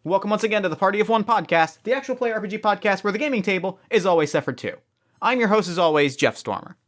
Welcome once again to the Party of One podcast, the actual play RPG podcast where the gaming table is always set for two. I'm your host as always, Jeff Stormer.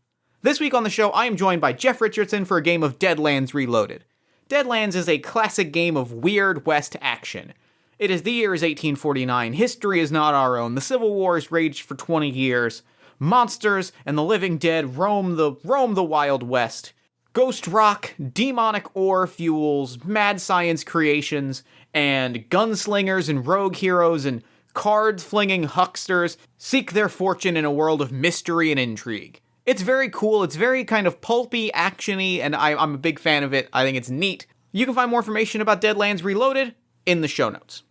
This week on the show, I am joined by Jeff Richardson for a game of Deadlands Reloaded. Deadlands is a classic game of Weird West action. It is the year is 1849, history is not our own, the Civil War has raged for 20 years, monsters and the living dead roam the Wild West. Ghost rock, demonic ore fuels, mad science creations, and gunslingers and rogue heroes and card-flinging hucksters seek their fortune in a world of mystery and intrigue. It's very cool, it's very kind of pulpy, action-y, and I'm a big fan of it. I think it's neat. You can find more information about Deadlands Reloaded in the show notes.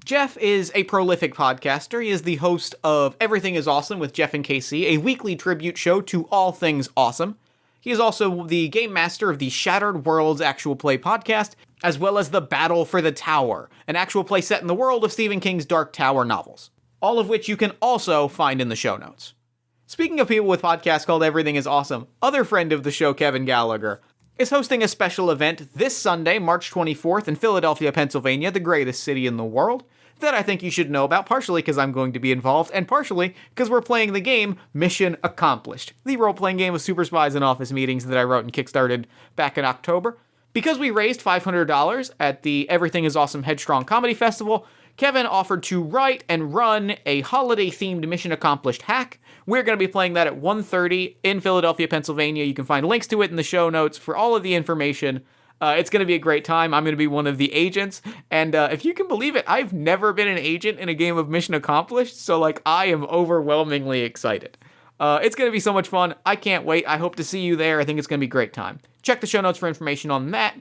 Jeff is a prolific podcaster. He is the host of Everything is Awesome with Jeff and KC, a weekly tribute show to all things awesome. He is also the game master of the Shattered Worlds actual play podcast, as well as the Battle for the Tower, an actual play set in the world of Stephen King's Dark Tower novels, all of which you can also find in the show notes. Speaking of people with podcasts called Everything is Awesome, other friend of the show, Kevin Gallagher, is hosting a special event this Sunday, March 24th in Philadelphia, Pennsylvania, the greatest city in the world, that I think you should know about, partially because I'm going to be involved, and partially because we're playing the game Mission Accomplished, the role-playing game of super spies and office meetings that I wrote and kickstarted back in October. Because we raised $500 at the Everything is Awesome Headstrong Comedy Festival, Kevin offered to write and run a holiday-themed Mission Accomplished hack. We're going to be playing that at 1:30 in Philadelphia, Pennsylvania. You can find links to it in the show notes for all of the information. It's going to be a great time. I'm going to be one of the agents, and if you can believe it, I've never been an agent in a game of Mission Accomplished, so I am overwhelmingly excited. It's going to be so much fun. I can't wait. I hope to see you there. I think it's going to be a great time. Check the show notes for information on that.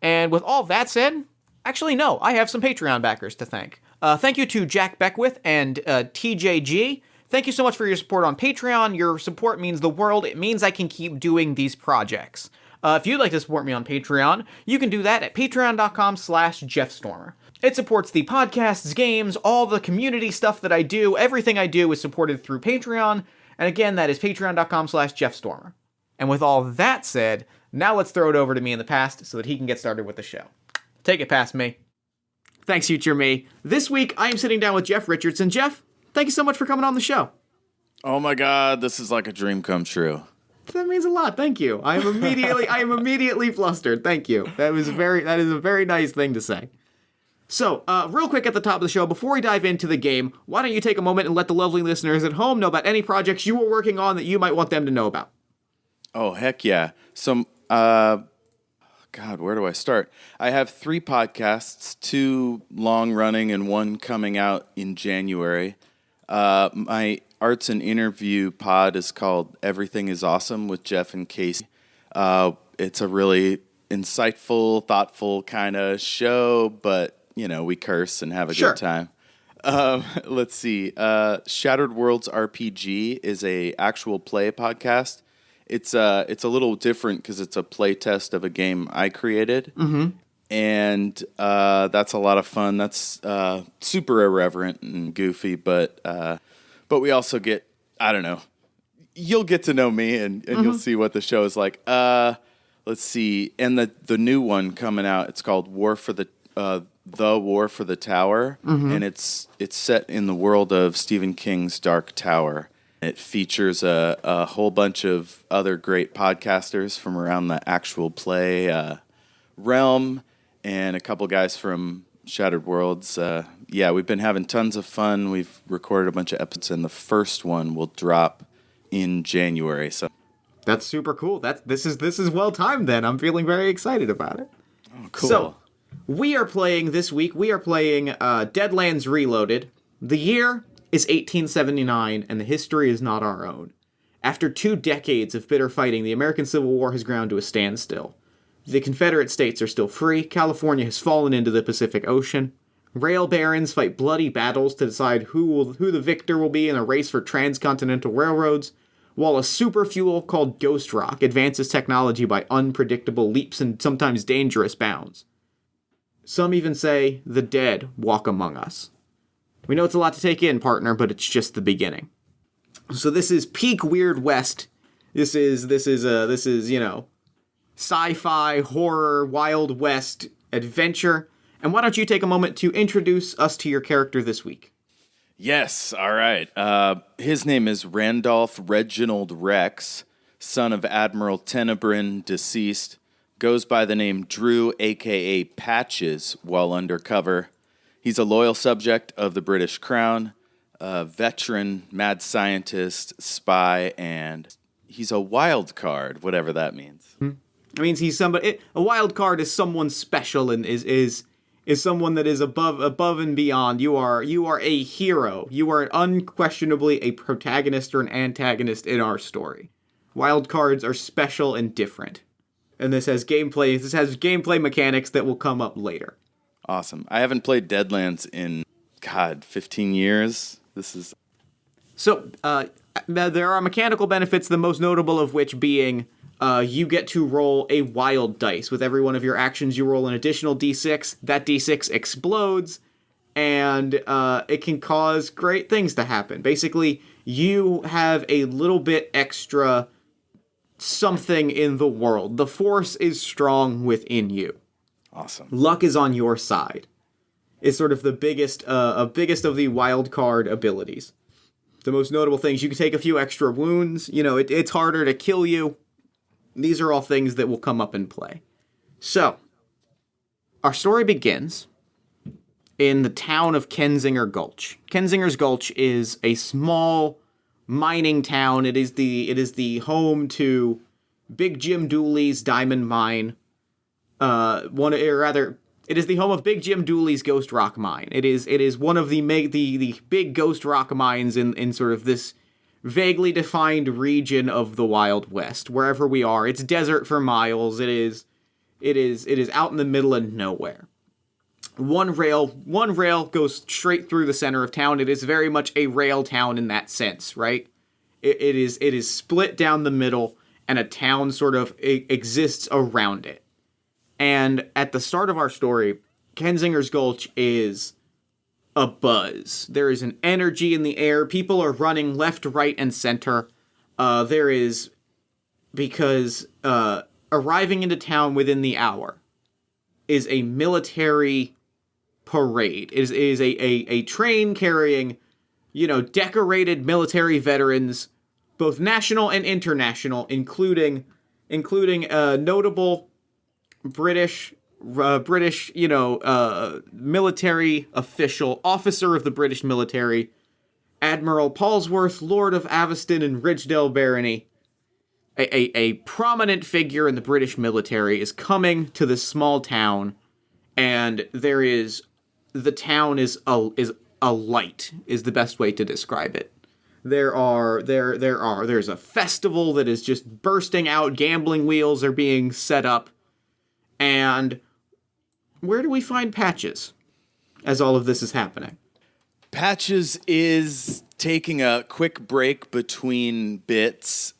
And with all that said, actually, no, I have some Patreon backers to thank. Thank you to Jack Beckwith and TJG. Thank you so much for your support on Patreon. Your support means the world. It means I can keep doing these projects. If you'd like to support me on Patreon, you can do that at patreon.com/JeffStormer. It supports the podcasts, games, all the community stuff that I do. Everything I do is supported through Patreon. And again, that is patreon.com/JeffStormer. And with all that said, now let's throw it over to me in the past so that he can get started with the show. Take it past me. Thanks, future me. This week, I am sitting down with Jeff Richardson. Jeff, thank you so much for coming on the show. Oh my God, this is like a dream come true. That means a lot. Thank you. I am immediately flustered. Thank you. That is a very nice thing to say. So, real quick at the top of the show, before we dive into the game, why don't you take a moment and let the lovely listeners at home know about any projects you were working on that you might want them to know about? Oh, heck yeah. So, God, where do I start? I have 3 podcasts, 2 long-running and 1 coming out in January. My arts and interview pod is called Everything is Awesome with Jeff and Casey. It's a really insightful, thoughtful kind of show, but, we curse and have a good time. Let's see. Shattered Worlds RPG is a actual play podcast. It's a little different because it's a play test of a game I created. Mm-hmm. And that's a lot of fun. That's super irreverent and goofy, but we also get, I don't know, you'll get to know me and mm-hmm. You'll see what the show is like. Let's see. And the new one coming out, it's called War for the War for the Tower. Mm-hmm. And it's set in the world of Stephen King's Dark Tower. It features a whole bunch of other great podcasters from around the actual play realm and a couple guys from Shattered Worlds. We've been having tons of fun. We've recorded a bunch of episodes, and the first one will drop in January. So that's super cool. This is well timed. Then I'm feeling very excited about it. Oh, cool. So we are playing this week. We are playing Deadlands Reloaded. The year is 1879, and the history is not our own. After 2 decades of bitter fighting, the American Civil War has ground to a standstill. The Confederate States are still free. California has fallen into the Pacific Ocean. Rail barons fight bloody battles to decide who the victor will be in a race for transcontinental railroads, while a super fuel called ghost rock advances technology by unpredictable leaps and sometimes dangerous bounds. Some even say the dead walk among us. We know it's a lot to take in, partner, but it's just the beginning. So this is peak Weird West. This is sci-fi, horror, Wild West adventure. And why don't you take a moment to introduce us to your character this week? Yes, all right. His name is Randolph Reginald Rex, son of Admiral Tenebrin, deceased. Goes by the name Drew, a.k.a. Patches, while undercover. He's a loyal subject of the British Crown, a veteran, mad scientist, spy, and he's a wild card, whatever that means. It means he's somebody. A wild card is someone special and is someone that is above and beyond. You are a hero. You are unquestionably a protagonist or an antagonist in our story. Wild cards are special and different. And this has gameplay mechanics that will come up later. Awesome. I haven't played Deadlands in 15 years. So, there are mechanical benefits, the most notable of which being you get to roll a wild dice. With every one of your actions, you roll an additional d6. That d6 explodes, and it can cause great things to happen. Basically, you have a little bit extra something in the world. The force is strong within you. Awesome. Luck is on your side. It's sort of the biggest of the wild card abilities. The most notable things, you can take a few extra wounds. You know, it's harder to kill you. These are all things that will come up in play. So, our story begins in the town of Kensinger Gulch. Kensinger's Gulch is a small mining town. It is the home to Big Jim Dooley's diamond mine. It is the home of Big Jim Dooley's ghost rock mine. It is one of the big ghost rock mines in sort of this vaguely defined region of the Wild West. Wherever we are, it's desert for miles. It is out in the middle of nowhere. One rail goes straight through the center of town. It is very much a rail town in that sense, right? It is split down the middle, and a town sort of exists around it. And at the start of our story, Kensinger's Gulch is abuzz. There is an energy in the air. People are running left, right, and center. Because arriving into town within the hour is a military parade. It is a train carrying, decorated military veterans, both national and international, including notable British, military official, officer of the British military, Admiral Palsworth, Lord of Aveston and Ridgedale Barony. A prominent figure in the British military is coming to this small town, and the town is alight, is the best way to describe it. There's a festival that is just bursting out. Gambling wheels are being set up. And where do we find Patches as all of this is happening? Patches is taking a quick break between bits.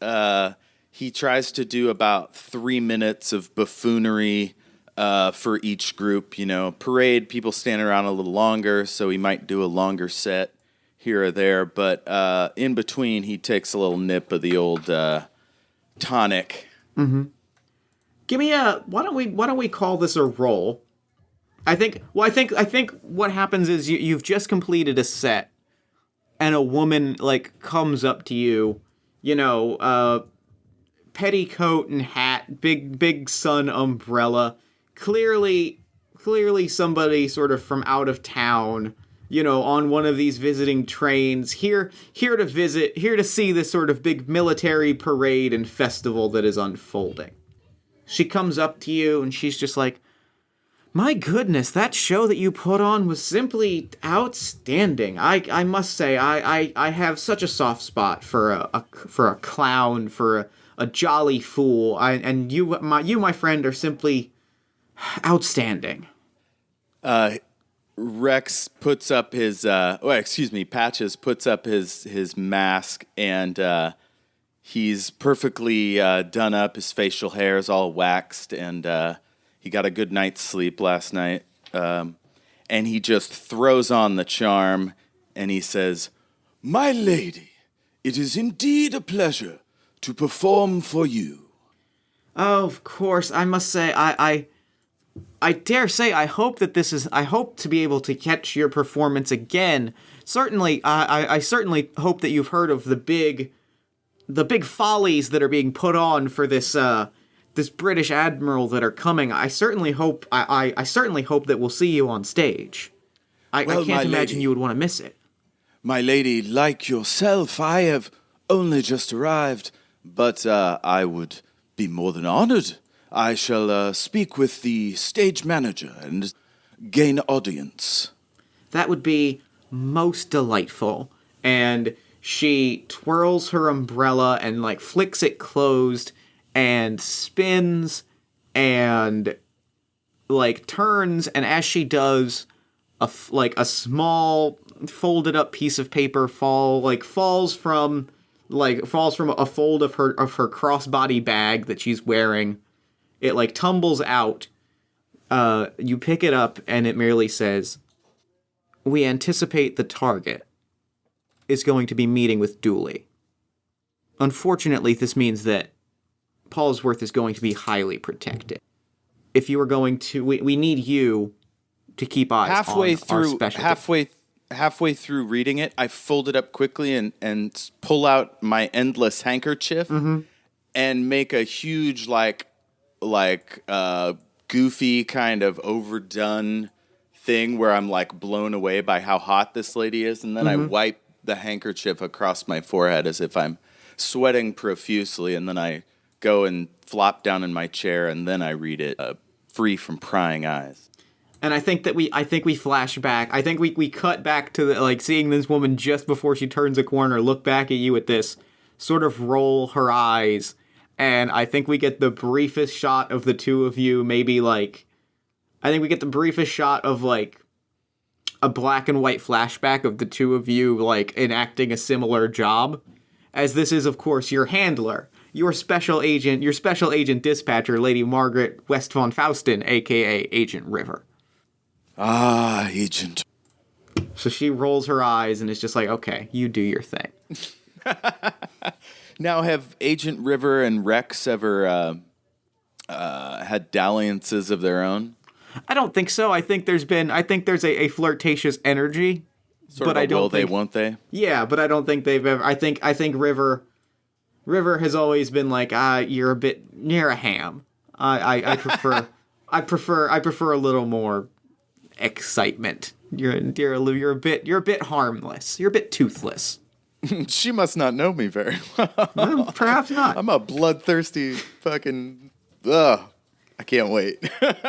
He tries to do about 3 minutes of buffoonery for each group. Parade, people stand around a little longer, so he might do a longer set here or there. But in between, he takes a little nip of the old tonic. Mm-hmm. Why don't we call this a roll? I think what happens is you've just completed a set, and a woman comes up to you, petticoat and hat, big sun umbrella, clearly somebody sort of from out of town, on one of these visiting trains, here to visit, here to see this sort of big military parade and festival that is unfolding. She comes up to you and she's just like, "My goodness, that show that you put on was simply outstanding. I must say, I have such a soft spot for a clown, for a jolly fool. And you, my friend, are simply outstanding." Rex puts up his, Patches puts up his mask, and he's perfectly done up. His facial hair is all waxed, and he got a good night's sleep last night. And he just throws on the charm, and he says, "My lady, it is indeed a pleasure to perform for you." Oh, of course. I must say, I dare say, I hope to be able to catch your performance again. Certainly, I certainly hope that you've heard of the big follies that are being put on for this British admiral that are coming. I certainly hope that we'll see you on stage. I can't imagine you would want to miss it. My lady, like yourself, I have only just arrived, but I would be more than honored. I shall speak with the stage manager and gain audience. That would be most delightful. And she twirls her umbrella and, like, flicks it closed and spins and, like, turns. And as she does, a small folded up piece of paper falls from a fold of her crossbody bag that she's wearing. It, like, tumbles out. You pick it up, and it merely says, "We anticipate the target is going to be meeting with Dooley. Unfortunately, this means that Paulsworth is going to be highly protected. If you are going to... We need you to keep eyes on our specialty." Halfway through reading it, I fold it up quickly and pull out my endless handkerchief and make a huge, goofy kind of overdone thing where I'm, like, blown away by how hot this lady is, and then I wipe the handkerchief across my forehead as if I'm sweating profusely, and then I go and flop down in my chair, and then I read it free from prying eyes. And I think we flash back. I think we cut back to seeing this woman just before she turns a corner, look back at you at this, sort of roll her eyes, and I think we get the briefest shot of the two of you, I think we get the briefest shot of, like, a black and white flashback of the two of you, like, enacting a similar job, as this is, of course, your handler, your special agent dispatcher, Lady Margaret West von Faustin, a.k.a. Agent River. Ah, Agent. So she rolls her eyes and is just like, okay, you do your thing. Now, have Agent River and Rex ever had dalliances of their own? I don't think so. I think there's a flirtatious energy. Sort of a will they, won't they? Yeah, but I don't think they've ever... I think River has always been like, you're a ham. I prefer a little more excitement. You're a bit harmless. You're a bit toothless. She must not know me very well. Well, perhaps not. I'm a bloodthirsty fucking... Ugh. I can't wait.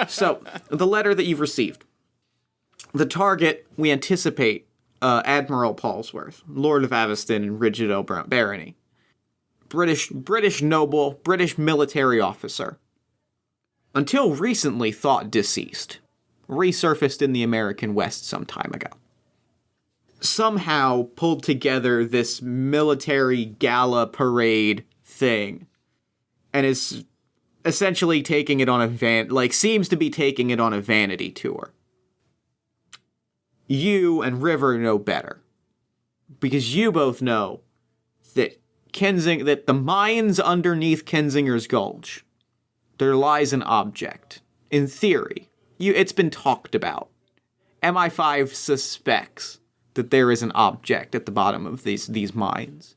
So, the letter that you've received. The target, we anticipate, Admiral Paulsworth, Lord of Aveston and Rigid Barony. British noble, British military officer. Until recently thought deceased. Resurfaced in the American West some time ago. Somehow pulled together this military gala parade thing. And is essentially taking it on seems to be taking it on a vanity tour. You and River know better. Because you both know that that the mines underneath Kensinger's Gulch, there lies an object. In theory, it's been talked about. MI5 suspects that there is an object at the bottom of these mines.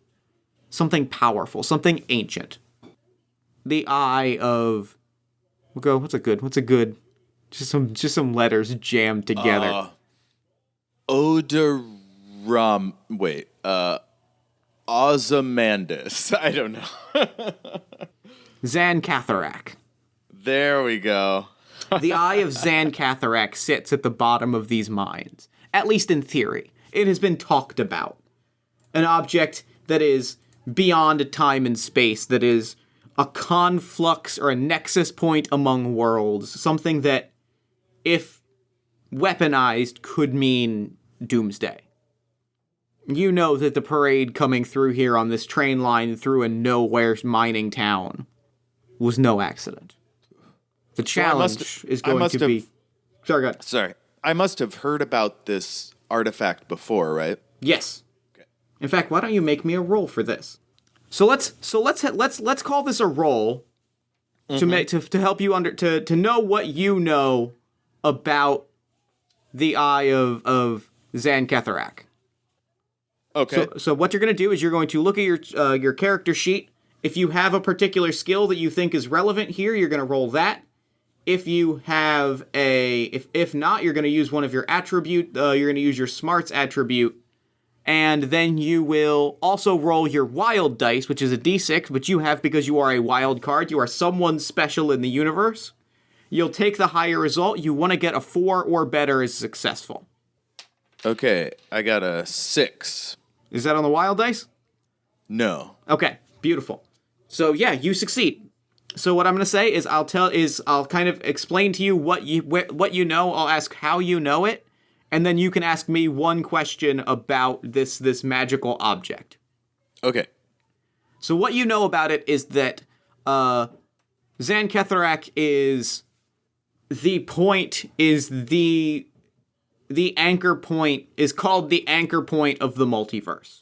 Something powerful, something ancient. The eye of... What's a good... Just some letters jammed together. Ozymandias. I don't know. Zancathorak. There we go. The eye of Zancathorak sits at the bottom of these mines. At least in theory. It has been talked about. An object that is beyond time and space, that is a conflux or a nexus point among worlds. Something that, if weaponized, could mean doomsday. You know that the parade coming through here on this train line through a nowhere mining town was no accident. The challenge is going to be... Sorry, go ahead. Sorry. I must have heard about this artifact before, right? Yes. Okay. In fact, why don't you make me a roll for this? So let's call this a roll, to help you to know what you know about the Eye of Zan Ketharak. Okay. So what you're going to do is you're going to look at your character sheet. If you have a particular skill that you think is relevant here, you're going to roll that. If you have if not, you're going to use one of your attribute. You're going to use your smarts attribute, and then you will also roll your wild dice, which is a d6, which you have because you are a wild card. You are someone special in the universe. You'll take the higher result. You want to get a 4 or better is successful. Okay, I got a 6. Is that on the wild dice? No. Okay, beautiful. So yeah, you succeed. So what I'm going to say is I'll kind of explain to you what you know. I'll ask how you know it, and then you can ask me one question about this magical object. Okay. So what you know about it is that Zan Ketharak is the anchor point, is called the anchor point of the multiverse.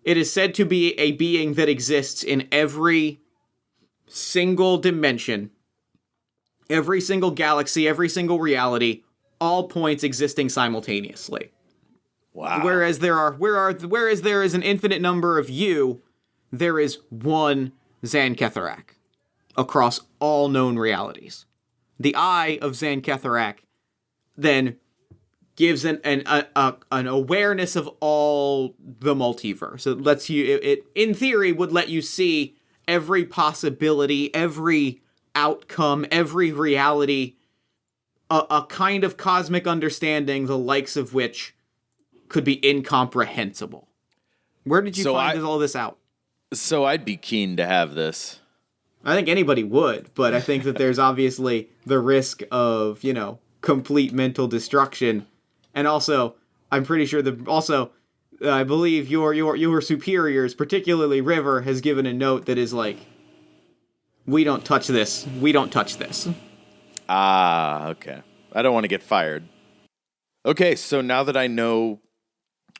It is said to be a being that exists in every single dimension, every single galaxy, every single reality, all points existing simultaneously. Wow. Whereas there is an infinite number of you, there is one Zan Ketharak across all known realities. The Eye of Zan Ketharak then gives an awareness of all the multiverse. It lets you, it in theory would let you see every possibility, every outcome, every reality, a kind of cosmic understanding, the likes of which could be incomprehensible. Where did you find all this out? So I'd be keen to have this. I think anybody would, but I think that there's obviously the risk of, complete mental destruction. And also, I'm pretty sure I believe your superiors, particularly River, has given a note that is like, we don't touch this. We don't touch this. Ah, okay. I don't want to get fired. Okay, so now that I know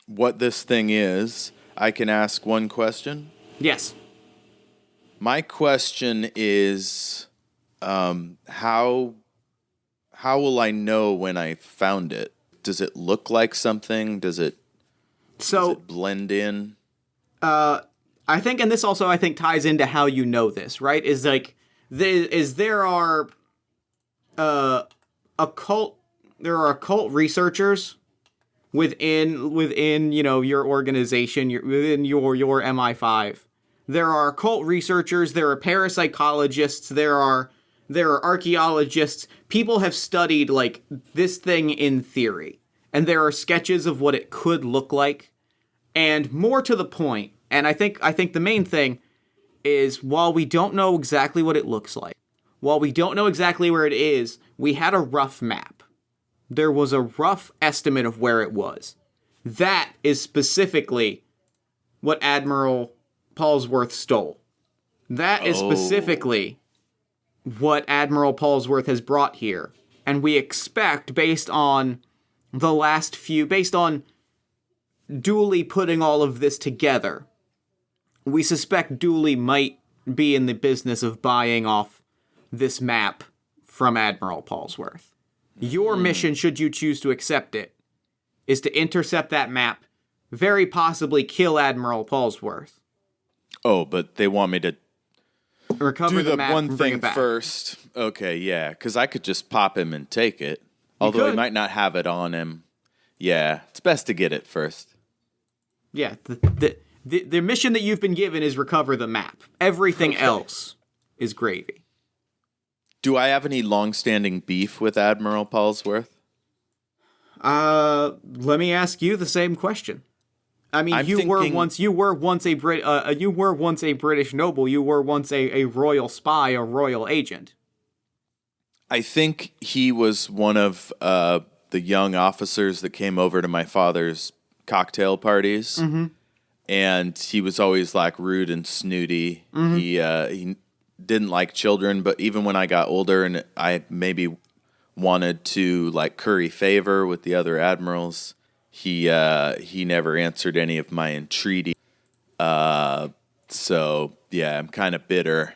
what this thing is, I can ask one question? Yes. My question is, how will I know when I found it? Does it look like something? Does it blend in? I think, and this also I think ties into how you know this, right? There are occult researchers within your organization, within your MI5. There are occult researchers, there are parapsychologists, there are archaeologists. People have studied like this thing in theory, and there are sketches of what it could look like. And more to the point, and I think the main thing is, while we don't know exactly what it looks like, while we don't know exactly where it is, we had a rough map. There was a rough estimate of where it was. That is specifically what Admiral Paulsworth stole. That is specifically what Admiral Paulsworth has brought here. And we expect, based on Dooley putting all of this together, we suspect Dooley might be in the business of buying off this map from Admiral Paulsworth. Your mission, should you choose to accept it, is to intercept that map, very possibly kill Admiral Paulsworth. Oh, but they want me to recover the map one and bring thing it back first. Okay, yeah, because I could just pop him and take it. Although he might not have it on him. Yeah, it's best to get it first. Yeah, the mission that you've been given is recover the map. Everything else is gravy. Do I have any long-standing beef with Admiral Paulsworth? Let me ask you the same question. I mean, you were once a British noble. You were once a royal spy, a royal agent. I think he was one of the young officers that came over to my father's cocktail parties, and he was always like rude and snooty. He didn't like children, but even when I got older and I maybe wanted to like curry favor with the other admirals, he never answered any of my entreaty. So yeah, I'm kind of bitter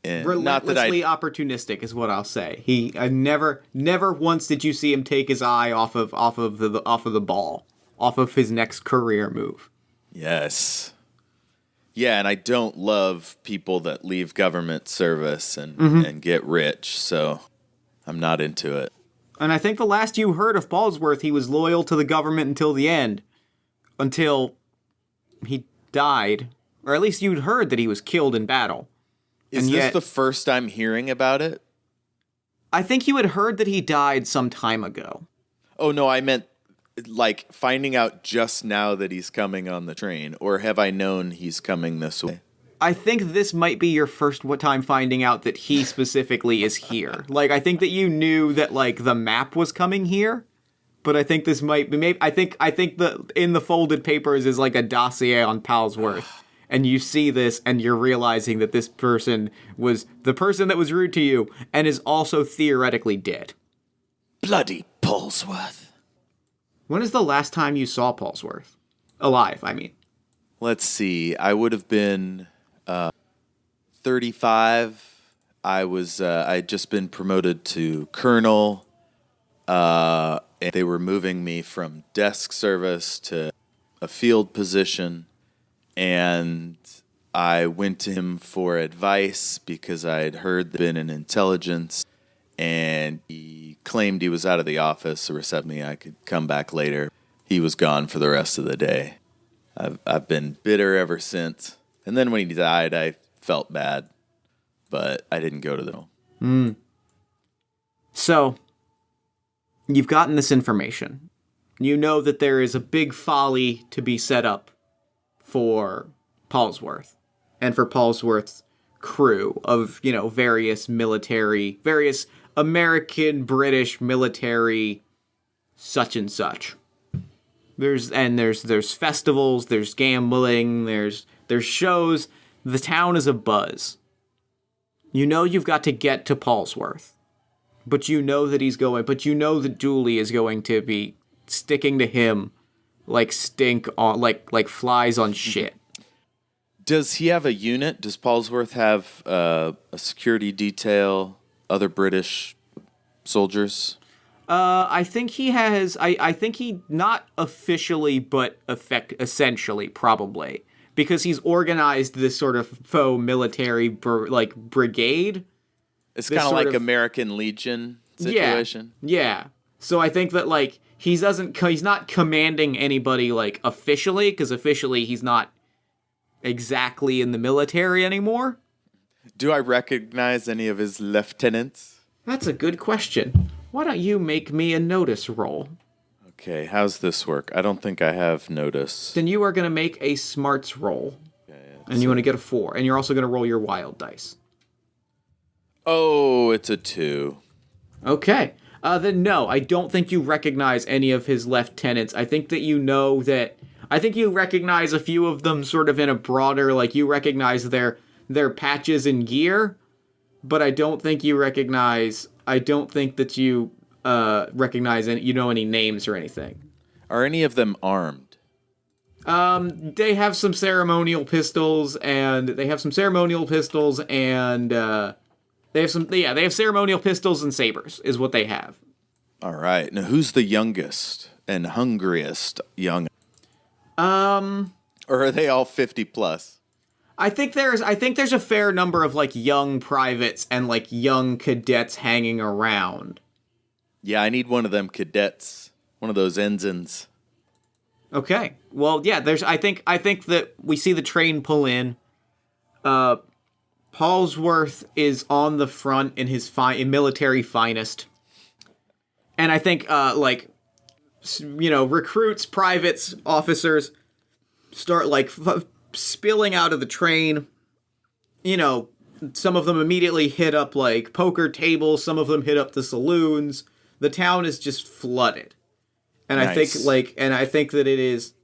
And relentlessly opportunistic is what I'll say. He never once did you see him take his eye off of the ball, off of his next career move. Yes. Yeah, and I don't love people that leave government service and get rich, so I'm not into it. And I think the last you heard of Paulsworth, he was loyal to the government until the end, until he died, or at least you'd heard that he was killed in battle. Is this the first I'm hearing about it? I think you had heard that he died some time ago. Oh, no, I meant like finding out just now that he's coming on the train, or have I known he's coming this way? I think this might be your first time finding out that he specifically is here. Like, I think that you knew that, like, the map was coming here, but I think this might be, maybe, I think the in the folded papers is like a dossier on Palsworth. And you see this, and you're realizing that this person was the person that was rude to you, and is also theoretically dead. Bloody Paulsworth. When is the last time you saw Paulsworth? Alive, I mean. Let's see. I would have been 35. I'd just been promoted to colonel. And they were moving me from desk service to a field position. And I went to him for advice because I had heard there'd been an intelligence, and he claimed he was out of the office, so said me I could come back later. He was gone for the rest of the day. I've been bitter ever since. And then when he died, I felt bad, but I didn't go to the. So, you've gotten this information. You know that there is a big folly to be set up for Paulsworth and for Paulsworth's crew of, various American, British military, such and such. There's festivals, there's gambling, there's shows. The town is abuzz. You know you've got to get to Paulsworth, but you know that Dooley is going to be sticking to him like stink on like flies on shit. Does he have a unit? Does Paulsworth have a security detail? Other British soldiers? I think he has. I think he not officially, but essentially probably, because he's organized this sort of faux military brigade. It's kind of like American Legion situation. Yeah. So I think that he's not commanding anybody officially, because officially he's not exactly in the military anymore. Do I recognize any of his lieutenants? That's a good question. Why don't you make me a notice roll? Okay, how's this work? I don't think I have notice. Then you are going to make a smarts roll. Okay, and you want to get a 4. And you're also going to roll your wild dice. Oh, it's a 2. Okay. Then no, I don't think you recognize any of his lieutenants. I think that I think you recognize a few of them sort of in a broader, you recognize their patches and gear, but I don't think that you recognize any names or anything. Are any of them armed? They have some ceremonial pistols, and they have ceremonial pistols and sabers is what they have. All right. Now, who's the youngest and hungriest young? Or are they all 50 plus? I think there's a fair number of young privates and young cadets hanging around. Yeah, I need one of them cadets, one of those ensigns. Okay. Well, yeah, I think that we see the train pull in. Paulsworth is on the front in his military finest. And I think recruits, privates, officers start spilling out of the train. Some of them immediately hit up poker tables, some of them hit up the saloons. The town is just flooded. And nice. I think that it is,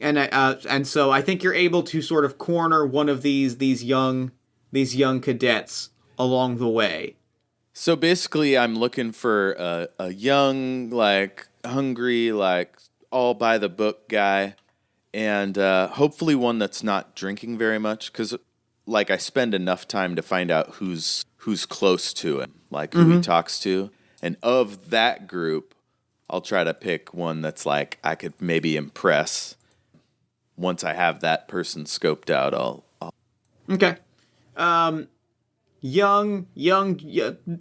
and so I think you're able to sort of corner one of these young cadets along the way. So basically, I'm looking for a young, hungry, all by the book guy, and hopefully one that's not drinking very much, because like I spend enough time to find out who's close to him, like who he talks to. And of that group, I'll try to pick one that's like I could maybe impress. Once I have that person scoped out, I'll Okay. Young,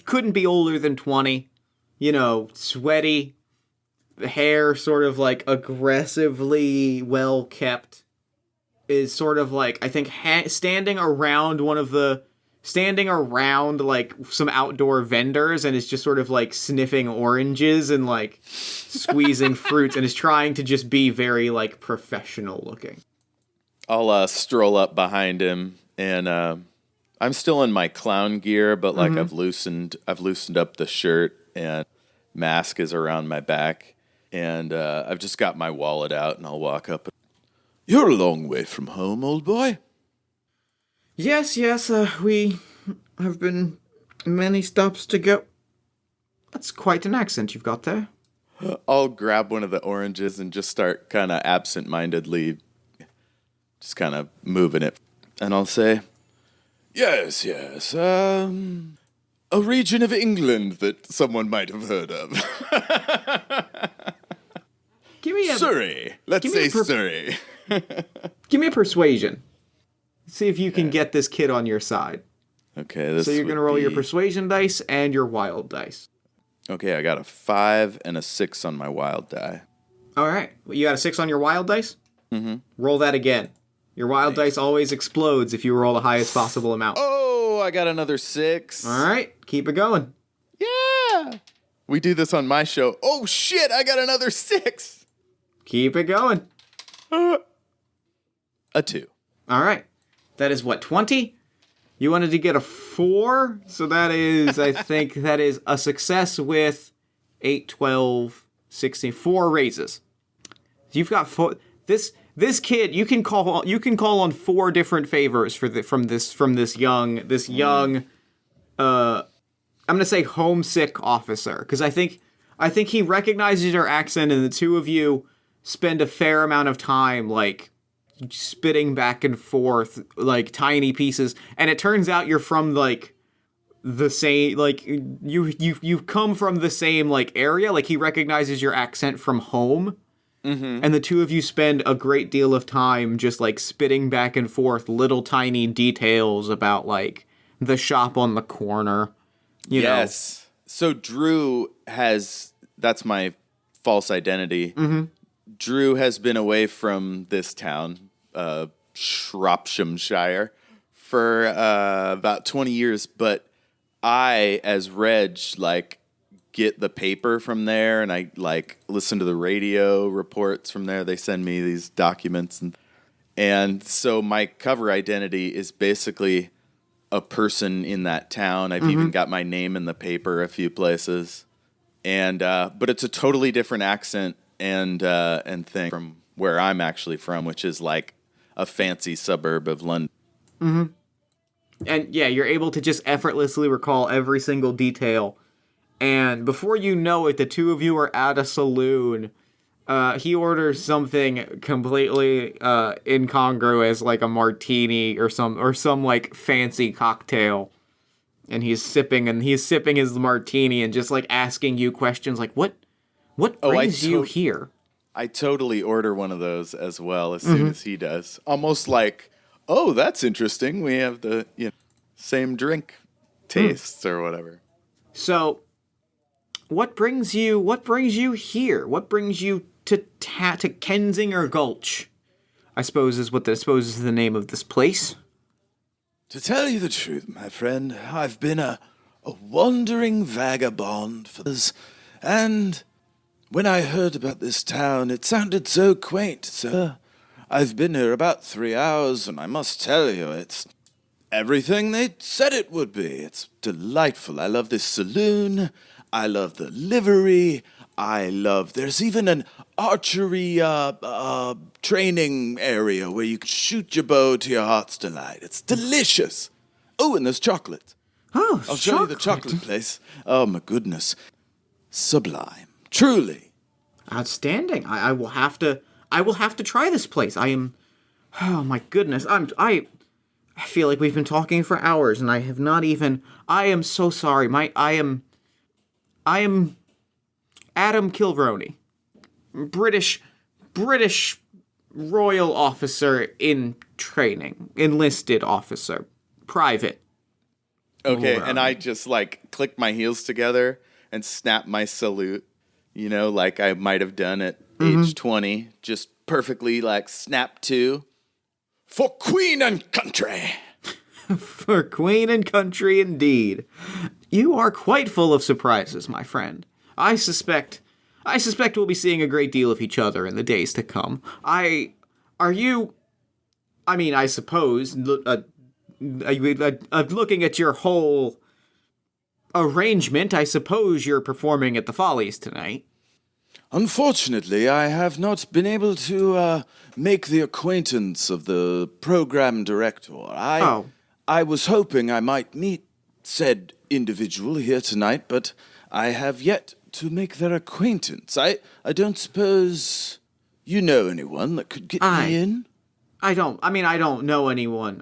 couldn't be older than 20. Sweaty, hair sort of like aggressively well kept. Is sort of like, I think, standing around like some outdoor vendors and is just sort of like sniffing oranges and like squeezing fruits and is trying to just be very like professional looking. I'll stroll up behind him, and I'm still in my clown gear, but like I've loosened up the shirt, and mask is around my back, and I've just got my wallet out, and I'll walk up. You're a long way from home, old boy. Yes, we have been many stops to go. That's quite an accent you've got there. I'll grab one of the oranges and just start kind of absent-mindedly just kind of moving it. And I'll say, yes, a region of England that someone might have heard of. Surrey. Let's say Surrey. Give me a persuasion. See if you can get this kid on your side. Okay, so you're going to roll your persuasion dice and your wild dice. Okay, I got a 5 and a 6 on my wild die. All right. You got a 6 on your wild dice? Mm-hmm. Roll that again. Your wild dice always explodes if you roll the highest possible amount. Oh, I got another 6. All right. Keep it going. Yeah. We do this on my show. Oh, shit, I got another 6. Keep it going. A 2. All right. That is what, 20? You wanted to get a 4? So that is, I think, that is a success with 8, 12, 16, 4 raises. You've got 4. This kid, you can call on 4 different favors from this young I'm gonna say homesick officer, because I think he recognizes your accent, and the two of you spend a fair amount of time like spitting back and forth like tiny pieces, and it turns out you're from like the same, like you've come from the same like area. Like he recognizes your accent from home. Mm-hmm. And the two of you spend a great deal of time just like spitting back and forth little tiny details about like the shop on the corner. Yes. So Drew that's my false identity. Mm-hmm. Drew has been away from this town, Shropshamshire, for about 20 years, but I, as Reg, like, get the paper from there, and I, like, listen to the radio reports from there. They send me these documents, and so my cover identity is basically a person in that town. I've even got my name in the paper a few places, and but it's a totally different accent and thing from where I'm actually from, which is like a fancy suburb of London. Mm-hmm. And yeah, you're able to just effortlessly recall every single detail. And before you know it, the two of you are at a saloon. He orders something completely incongruous, like a martini or some like fancy cocktail. And he's sipping his martini and just like asking you questions like, what brings you here? I totally order one of those as well as soon as he does. Almost like, oh, that's interesting. We have the same drink tastes or whatever. So, what brings you here? What brings you to Kensinger Gulch? I suppose is the name of this place. To tell you the truth, my friend, I've been a wandering vagabond for this, and when I heard about this town, it sounded so quaint, so I've been here about 3 hours, and I must tell you, it's everything they said it would be. It's delightful. I love this saloon. I love the livery. There's even an archery training area where you can shoot your bow to your heart's delight. It's delicious. Oh, and there's chocolate. Oh, I'll show you the chocolate place. Oh, my goodness. Sublime. Truly. Outstanding. I will have to try this place. Oh my goodness. I feel like we've been talking for hours, and I have not even. I am so sorry. I am Adam Kilroney, British royal officer in training, enlisted officer, private. Okay, and I just like click my heels together and snap my salute, like I might have done at age 20, just perfectly like snap to for Queen and country. For Queen and country, indeed. You are quite full of surprises, my friend. I suspect we'll be seeing a great deal of each other in the days to come. I suppose, looking at your whole arrangement, I suppose you're performing at the Follies tonight. Unfortunately, I have not been able to make the acquaintance of the program director. I was hoping I might meet said individual here tonight, but I have yet to make their acquaintance. I don't suppose you know anyone that could get me in? I don't know anyone.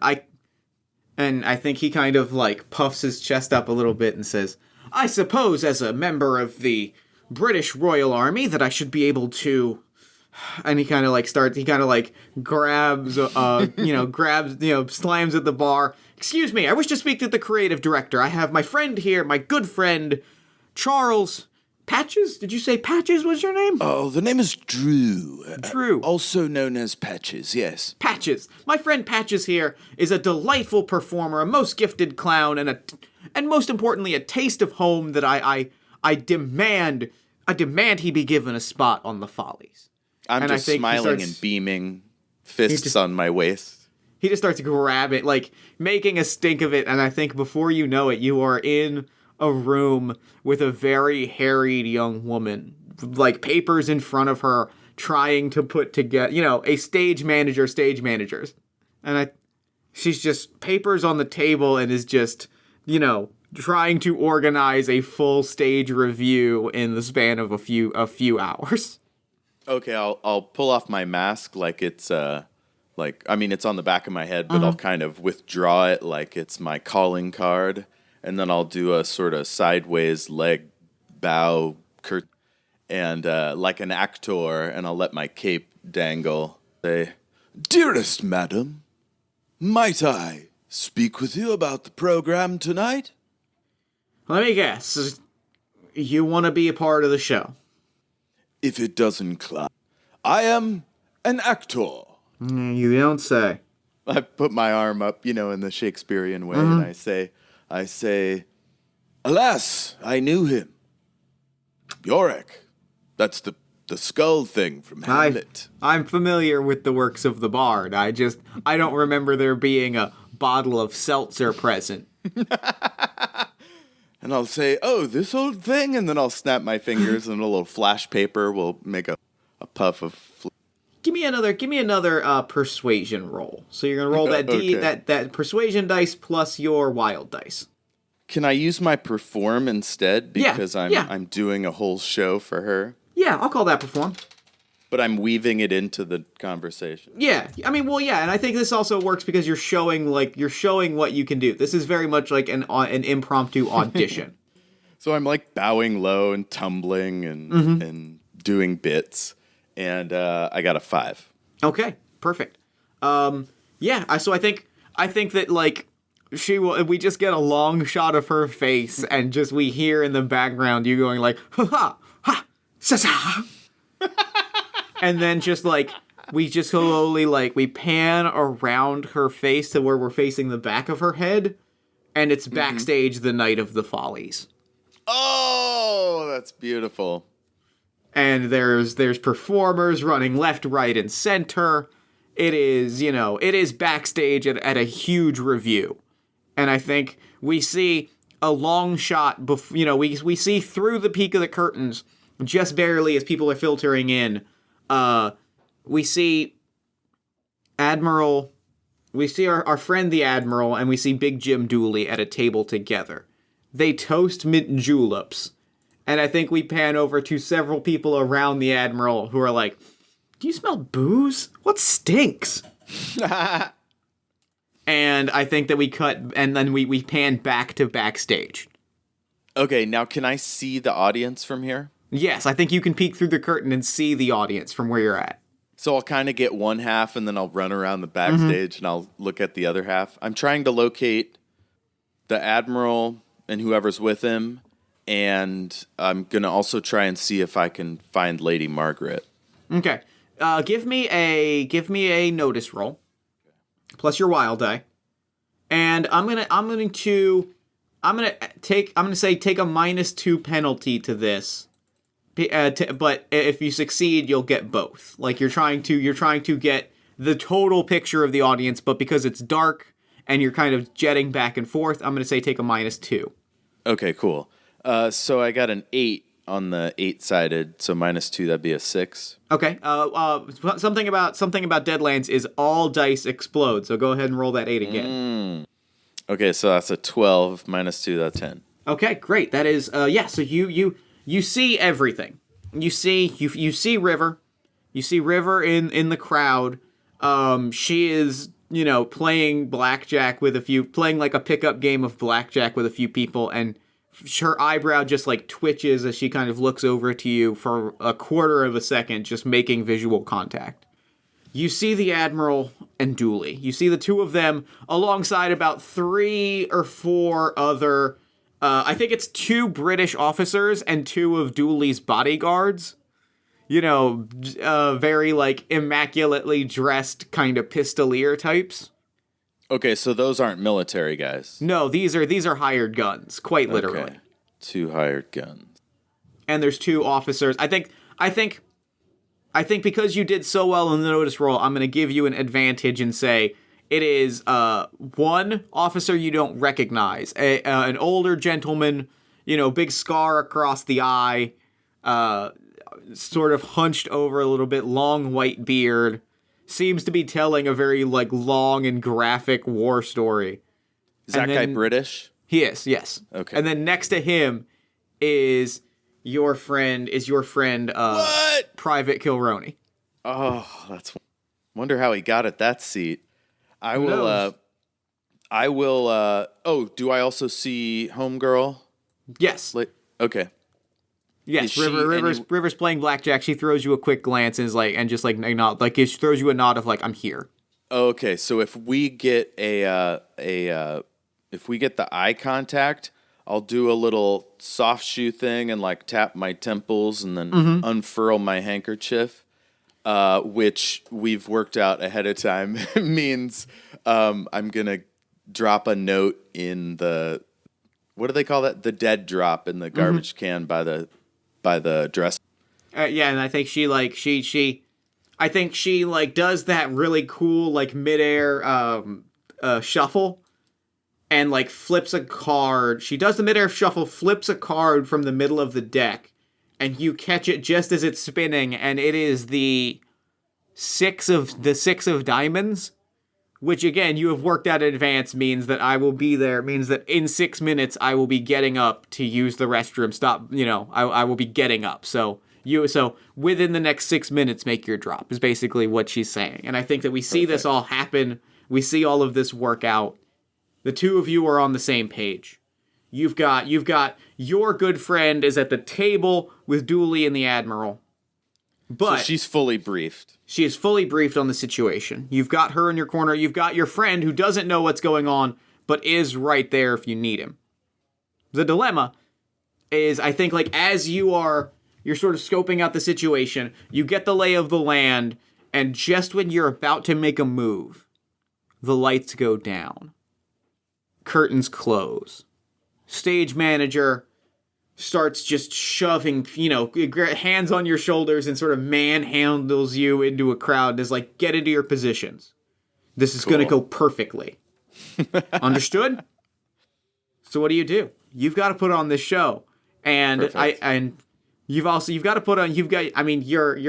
And I think he kind of, like, puffs his chest up a little bit and says, I suppose as a member of the British Royal Army that I should be able to... And he kind of, like, grabs, slams at the bar. Excuse me, I wish to speak to the creative director. I have my friend here, my good friend, Charles... Patches? Did you say Patches was your name? Oh, the name is Drew. Drew. Also known as Patches, yes. Patches. My friend Patches here is a delightful performer, a most gifted clown, and most importantly, a taste of home that I demand he be given a spot on the Follies. I'm just smiling and beaming, fists on my waist. He just starts grabbing, like, making a stink of it, and I think before you know it, you are in a room with a very harried young woman, like papers in front of her, trying to put together, a stage managers. And she's just papers on the table and is just, trying to organize a full stage review in the span of a few hours. Okay, I'll pull off my mask like it's it's on the back of my head, but I'll kind of withdraw it like it's my calling card. And then I'll do a sort of sideways leg bow and like an actor, and I'll let my cape dangle. Say, Dearest madam, might I speak with you about the program tonight? Let me guess. You want to be a part of the show? If it doesn't climb, I am an actor. You don't say. I put my arm up, in the Shakespearean way, and I say, alas, I knew him. Yorick. That's the skull thing from Hamlet. I'm familiar with the works of the bard. I don't remember there being a bottle of seltzer present. And I'll say, oh, this old thing? And then I'll snap my fingers and a little flash paper will make a puff of... Give me another persuasion roll. So you're gonna roll that that persuasion dice plus your wild dice. Can I use my perform instead because I'm doing a whole show for her? Yeah, I'll call that perform. But I'm weaving it into the conversation. Yeah, and I think this also works because you're showing what you can do. This is very much like an impromptu audition. So I'm like bowing low and tumbling and doing bits. And I got a 5. Okay, perfect. So I think that like we just get a long shot of her face and just we hear in the background you going like ha ha ha sa sa, and then just like we just slowly like we pan around her face to where we're facing the back of her head, and it's backstage the night of the Follies. Oh, that's beautiful. And there's performers running left, right, and center. It is backstage at a huge review. And I think we see a long shot, we see through the peak of the curtains, just barely as people are filtering in. We see our friend the Admiral, and we see Big Jim Dooley at a table together. They toast mint juleps. And I think we pan over to several people around the Admiral who are like, do you smell booze? What stinks? and I think that we cut, and then we pan back to backstage. Okay, now can I see the audience from here? Yes, I think you can peek through the curtain and see the audience from where you're at. So I'll kind of get one half, and then I'll run around the backstage, and I'll look at the other half. I'm trying to locate the Admiral and whoever's with him, and I'm going to also try and see if I can find Lady Margaret. Okay. Give me a notice roll. Plus your wild die. And I'm gonna take a -2 penalty to this. But if you succeed, you'll get both. Like you're trying to get the total picture of the audience, but because it's dark and you're kind of jetting back and forth, I'm gonna say take a -2. Okay, cool. So I got an 8 on the 8-sided, so -2, that'd be a 6. Okay. Something about Deadlands is all dice explode. So go ahead and roll that 8 again. Okay, so that's a 12 -2, that's 10. Okay, great. That is So you see everything. You see River. You see River in the crowd. She is, playing blackjack playing like a pickup game of blackjack with a few people, and her eyebrow just like twitches as she kind of looks over to you for a quarter of a second, just making visual contact. You see the Admiral and Dooley. You see the two of them alongside about 3 or 4 other, I think it's 2 British officers and 2 of Dooley's bodyguards. Very like immaculately dressed kind of pistolier types. Okay, so those aren't military guys. No, these are hired guns, quite literally. Okay. 2 hired guns. And there's 2 officers. I think because you did so well in the notice roll, I'm going to give you an advantage and say it is 1 officer you don't recognize, an older gentleman, big scar across the eye, sort of hunched over a little bit, long white beard. Seems to be telling a very long and graphic war story. Is that guy British? He is, yes. Okay. And then next to him is your friend What? Private Kilroney. Oh, wonder how he got at that seat. I will do I also see Homegirl? Yes. Okay. Yes, River's playing blackjack. She throws you a quick glance and is a nod, she throws you a nod of I'm here. Okay, so if we get if we get the eye contact, I'll do a little soft shoe thing and tap my temples and then unfurl my handkerchief, which we've worked out ahead of time means I'm gonna drop a note in the, what do they call that? The dead drop in the garbage can by the dress. And I think she does that really cool midair shuffle and flips a card. She does the midair shuffle, flips a card from the middle of the deck, and you catch it just as it's spinning, and it is the 6 of diamonds, which again you have worked out in advance means that I will be there. Means that in 6 minutes I will be getting up to use the restroom. I will be getting up. So within the next 6 minutes, make your drop is basically what she's saying. And I think that we see this all happen. We see all of this work out. The two of you are on the same page. You've got your good friend is at the table with Dooley and the Admiral. But so she's fully briefed. She is fully briefed on the situation. You've got her in your corner. You've got your friend who doesn't know what's going on, but is right there if you need him. The dilemma is, I think, as you're sort of scoping out the situation, you get the lay of the land, and just when you're about to make a move, the lights go down. Curtains close. Stage manager starts just shoving, hands on your shoulders and sort of manhandles you into a crowd and is get into your positions. This is going to go perfectly. Understood? So what do? You've got to put on this show. And you're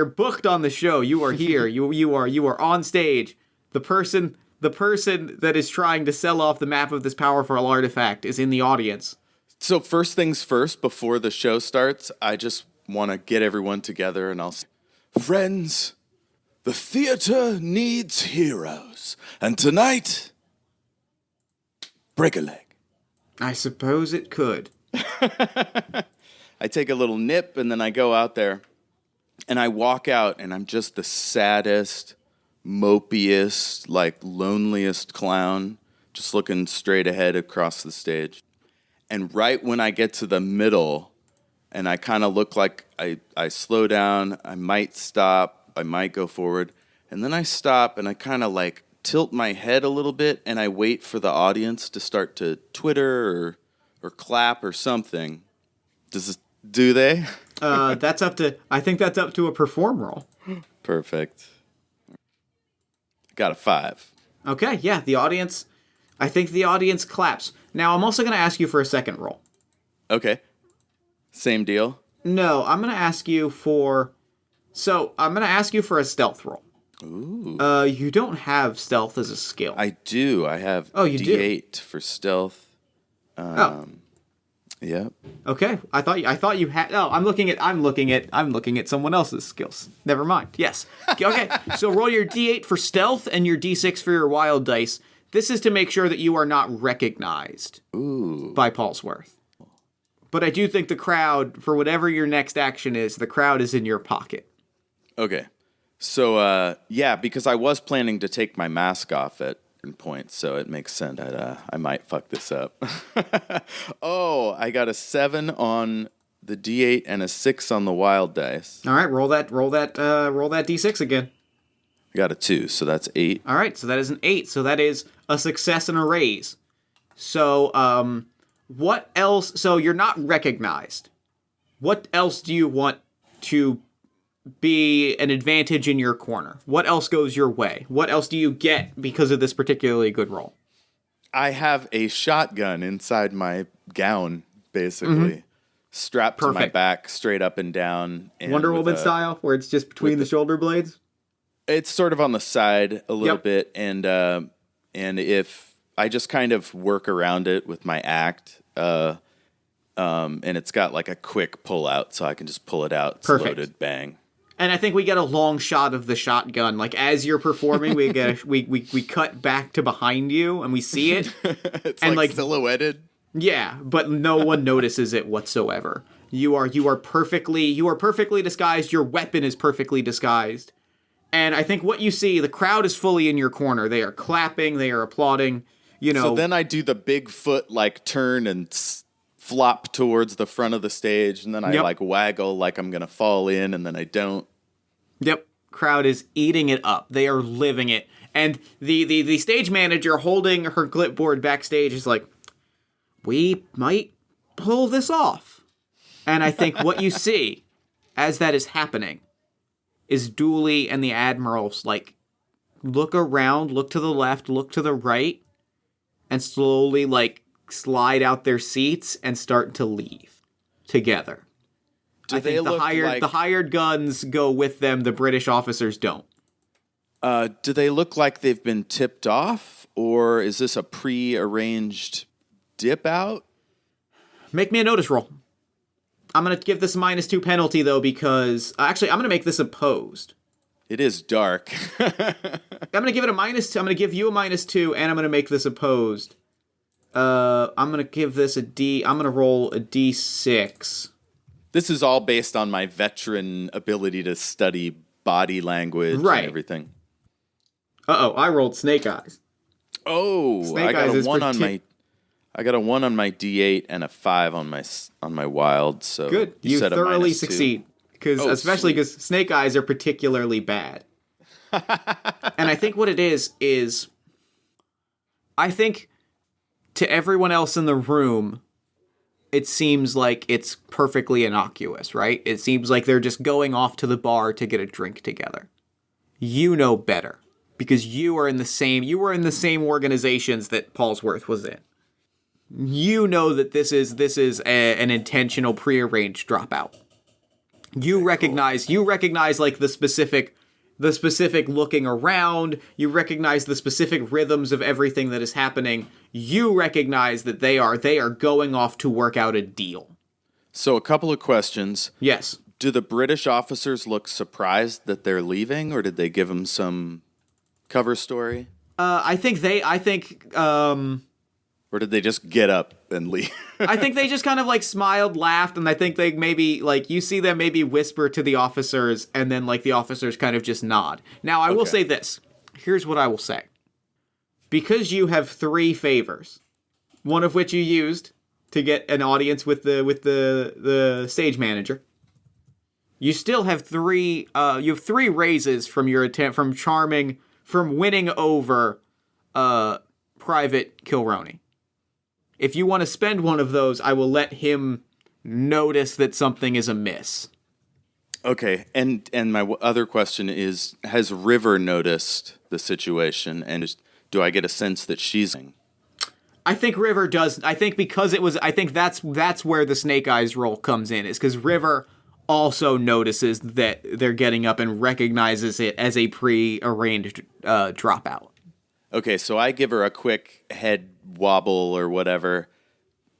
booked on the show. You are here. you are on stage. The person that is trying to sell off the map of this powerful artifact is in the audience. So first things first, before the show starts, I just want to get everyone together and I'll say, friends, the theater needs heroes. And tonight, break a leg. I suppose it could. I take a little nip and then I go out there and I walk out and I'm just the saddest, mopiest, like loneliest clown, just looking straight ahead across the stage. And right when I get to the middle and I kind of look like I slow down, I might stop, I might go forward, and then I stop and I kind of like tilt my head a little bit and I wait for the audience to start to twitter or clap or something. Do they? I think that's up to a perform roll. Perfect. Got a 5. Okay, yeah, I think the audience claps. Now, I'm also going to ask you for a second roll. Okay. Same deal? No, I'm going to ask you for a stealth roll. Ooh. You don't have stealth as a skill. I do. I have you D8 for stealth. Yep. Okay. I thought you had. Oh, I'm looking at someone else's skills. Never mind. Yes. Okay. So roll your D8 for stealth and your D6 for your wild dice. This is to make sure that you are not recognized by Paulsworth. But I do think the crowd, for whatever your next action is, the crowd is in your pocket. Okay. So, yeah, because I was planning to take my mask off at certain points, so it makes sense that I might fuck this up. Oh, I got a 7 on the D8 and a 6 on the wild dice. All right, roll that D6 again. I got a 2, so that's 8. All right, so that is an 8. So that is a success and a raise. So, what else? So you're not recognized. What else do you want to be an advantage in your corner? What else goes your way? What else do you get because of this particularly good roll? I have a shotgun inside my gown, basically, strapped to my back, straight up and down. And Wonder Woman style, where it's just between the shoulder blades? It's sort of on the side a little bit, and if I just kind of work around it with my act, and it's got like a quick pull out, so I can just pull it out. It's loaded, bang. And I think we get a long shot of the shotgun. Like as you're performing, we get we cut back to behind you and we see it. It's and like silhouetted. Yeah, but no one notices it whatsoever. You are perfectly disguised. Your weapon is perfectly disguised. And I think what you see, the crowd is fully in your corner. They are clapping, they are applauding, So then I do the Bigfoot like turn and flop towards the front of the stage, and then I like waggle like I'm gonna fall in, and then I don't. Yep, crowd is eating it up. They are living it, and the stage manager holding her clipboard backstage is like, "We might pull this off." And I think what you see as that is happening is Dooley and the admirals like look around, look to the left, look to the right, and slowly like slide out their seats and start to leave together. I think the hired guns go with them, the British officers don't. Do they look like they've been tipped off, or is this a pre-arranged dip out? Make me a notice roll. I'm going to give this a -2 penalty, though, because... Actually, I'm going to make this opposed. It is dark. I'm going to give it a -2. I'm going to give you a -2, and I'm going to make this opposed. I'm going to give this a D... I'm going to roll a D6. This is all based on my veteran ability to study body language and everything. Uh-oh, I rolled Snake Eyes. Oh, I got a 1 on my... I got a 1 on my D8 and a 5 on my wild. So good. You thoroughly succeed, especially because Snake Eyes are particularly bad. And I think what it is I think to everyone else in the room, it seems like it's perfectly innocuous, right? It seems like they're just going off to the bar to get a drink together. You know better because you were in the same organizations that Paulsworth was in. You know that this is an intentional prearranged dropout. You recognize like the specific looking around. You recognize the specific rhythms of everything that is happening. You recognize that they are going off to work out a deal. So a couple of questions. Yes. Do the British officers look surprised that they're leaving, or did they give them some cover story? Or did they just get up and leave? I think they just kind of like smiled, laughed, and I think they maybe like you see them maybe whisper to the officers, and then like the officers kind of just nod. Now I will say this. Here's what I will say. Because you have 3 favors, one of which you used to get an audience with the stage manager, you still have 3. You have 3 raises from your attempt from winning over Private Kilroney. If you want to spend one of those, I will let him notice that something is amiss. Okay, and my other question is, has River noticed the situation, and do I get a sense that she's... I think River does. I think because I think that's where the Snake Eyes role comes in, is because River also notices that they're getting up and recognizes it as a pre-arranged dropout. Okay, so I give her a quick head wobble or whatever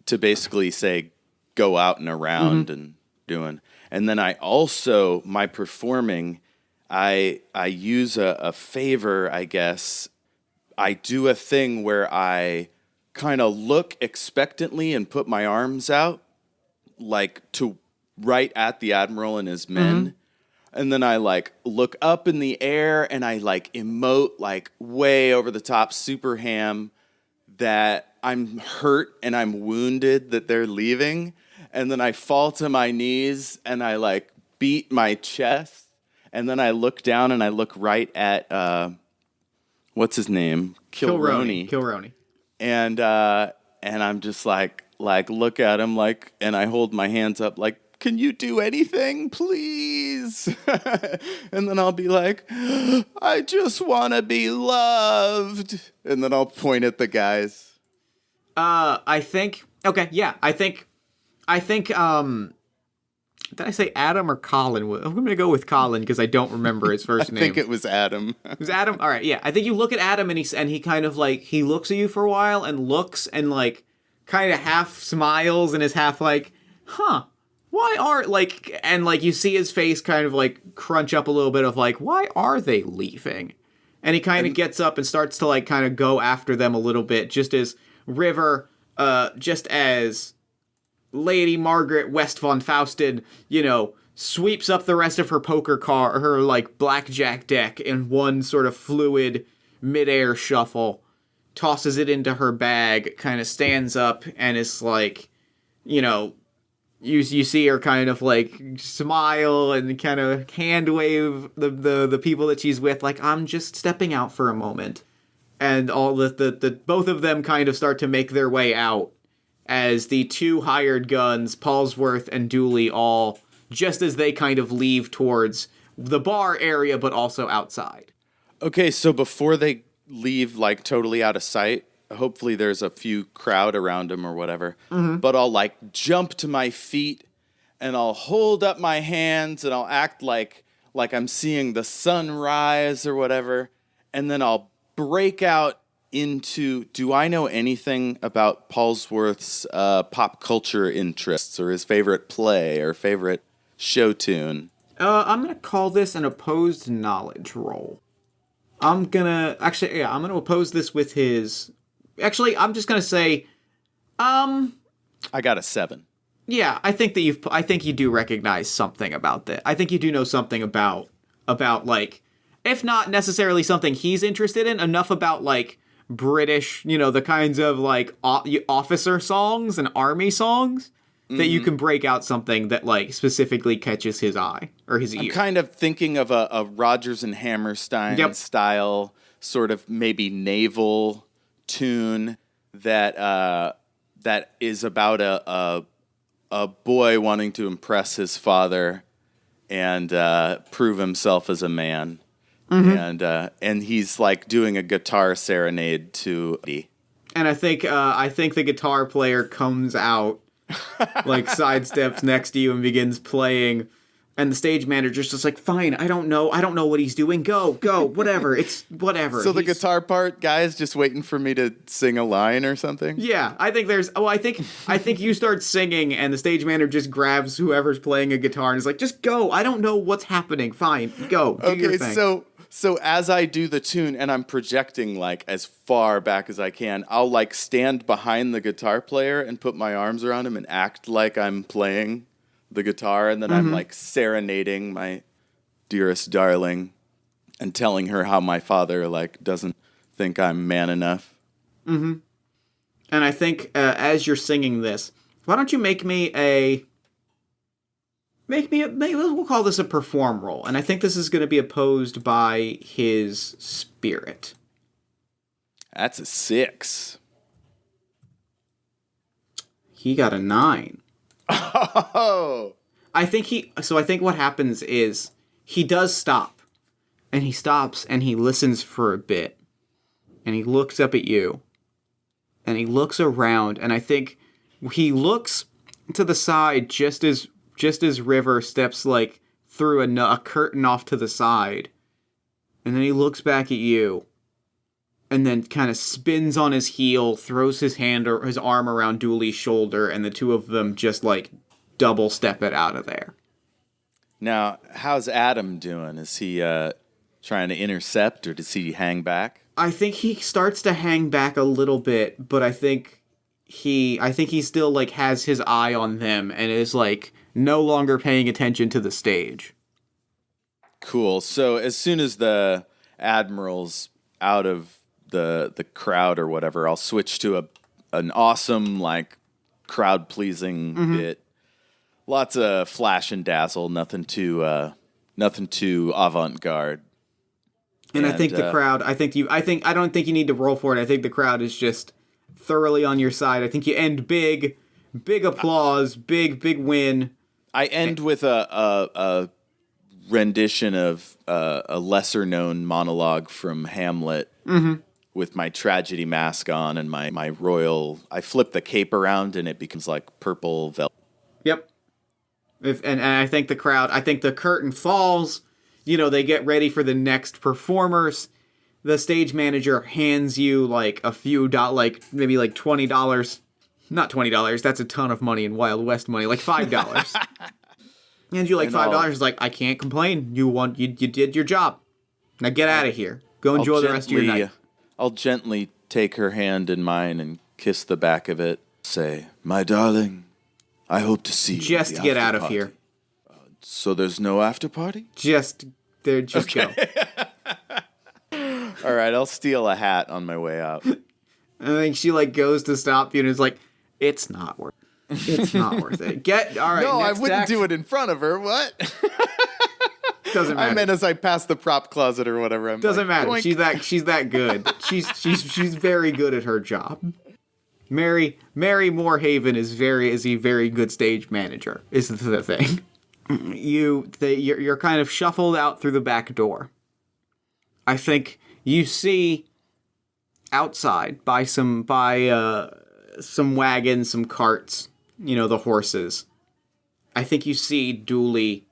to basically say, go out and around and doing. And then I also, my performing, I use a favor, I guess. I do a thing where I kind of look expectantly and put my arms out, like to right at the Admiral and his men. And then I like look up in the air and I like emote like way over the top super ham that I'm hurt and I'm wounded that they're leaving. And then I fall to my knees and I like beat my chest. And then I look down and I look right at, what's his name? Kilroney. And I'm just like look at him like, and I hold my hands up like, can you do anything, please? And then I'll be like, I just want to be loved. And then I'll point at the guys. I think, did I say Adam or Colin? I'm going to go with Colin because I don't remember his first name. I think it was Adam. It was Adam? All right, yeah. I think you look at Adam and he kind of like, he looks at you for a while and looks and like kind of half smiles and is half like, huh. Why are, like, and, like, you see his face kind of, like, crunch up a little bit of, like, why are they leaving? And he kind of gets up and starts to, like, kind of go after them a little bit, just as River, just as Lady Margaret West von Faustin, sweeps up the rest of her her, like, blackjack deck in one sort of fluid midair shuffle, tosses it into her bag, kind of stands up and is, like, You see her kind of like smile and kind of hand wave the people that she's with, like, I'm just stepping out for a moment. And all the both of them kind of start to make their way out as the 2 hired guns, Paulsworth and Dooley, all just as they kind of leave towards the bar area, but also outside. Okay, so before they leave, like, totally out of sight, hopefully there's a few crowd around him or whatever, but I'll like jump to my feet and I'll hold up my hands and I'll act like I'm seeing the sun rise or whatever. And then I'll break out into, do I know anything about Paulsworth's pop culture interests or his favorite play or favorite show tune? I'm going to call this an opposed knowledge roll. I'm going to oppose this with his... Actually, I'm just gonna say, I got a 7. Yeah, I think you do recognize something about that. I think you do know something about like, if not necessarily something he's interested in, enough about like British, the kinds of like officer songs and army songs that you can break out something that like specifically catches his eye or his ear. I'm kind of thinking of a Rodgers and Hammerstein style, sort of maybe naval tune that is about a boy wanting to impress his father and prove himself as a man, and he's like doing a guitar serenade to Eddie. And I think the guitar player comes out, like sidesteps next to you and begins playing. And the stage manager's just like, fine, I don't know what he's doing. Go, whatever. It's whatever. So the guitar part guy is just waiting for me to sing a line or something? Yeah, I think you start singing and the stage manager just grabs whoever's playing a guitar and is like, just go. I don't know what's happening. Fine, go. Do your thing. So as I do the tune and I'm projecting like as far back as I can, I'll like stand behind the guitar player and put my arms around him and act like I'm playing the guitar, and then I'm like serenading my dearest darling and telling her how my father like doesn't think I'm man enough. And I think as you're singing this, why don't you make me we'll call this a perform roll, and I think this is going to be opposed by his spirit. That's a 6. He got a 9. Oh. I think what happens is he does stop, and he stops and he listens for a bit, and he looks up at you, and he looks around, and I think he looks to the side just as River steps like through a curtain off to the side, and then he looks back at you, and then kind of spins on his heel, throws his hand or his arm around Dooley's shoulder, and the two of them just like double step it out of there. Now, how's Adam doing? Is he trying to intercept, or does he hang back? I think he starts to hang back a little bit, but I think he still like has his eye on them and is like no longer paying attention to the stage. Cool. So as soon as the Admiral's out of the crowd or whatever, I'll switch to an awesome like crowd pleasing bit. Lots of flash and dazzle, nothing too avant-garde. And I think the crowd, I don't think you need to roll for it. I think the crowd is just thoroughly on your side. I think you end big applause, big win. I end with a rendition of a lesser-known monologue from Hamlet with my tragedy mask on and my royal... I flip the cape around and it becomes like purple velvet. Yep. And I think the crowd... I think the curtain falls. You know, they get ready for the next performers. The stage manager hands you like a few maybe like $20. Not $20. That's a ton of money in Wild West money. Like $5. Hands you like $5. Like, I can't complain. You did your job. Now get out of here. Go enjoy the rest of your night. I'll gently take her hand in mine and kiss the back of it. Say, my darling, I hope to see you. Just get out of here. So there's no after party? Just go. All right, I'll steal a hat on my way out. I think she like goes to stop you and is like, it's not worth it. It's not worth it. All right. No, I wouldn't act. do it in front of her. What? Doesn't matter. I meant as I pass the prop closet or whatever. Doesn't matter. Boink. She's that good. She's very good at her job. Mary Moorhaven is a very good stage manager. Is the thing. You're kind of shuffled out through the back door. I think you see outside by some wagons, some carts, you know, the horses. I think you see Dooley,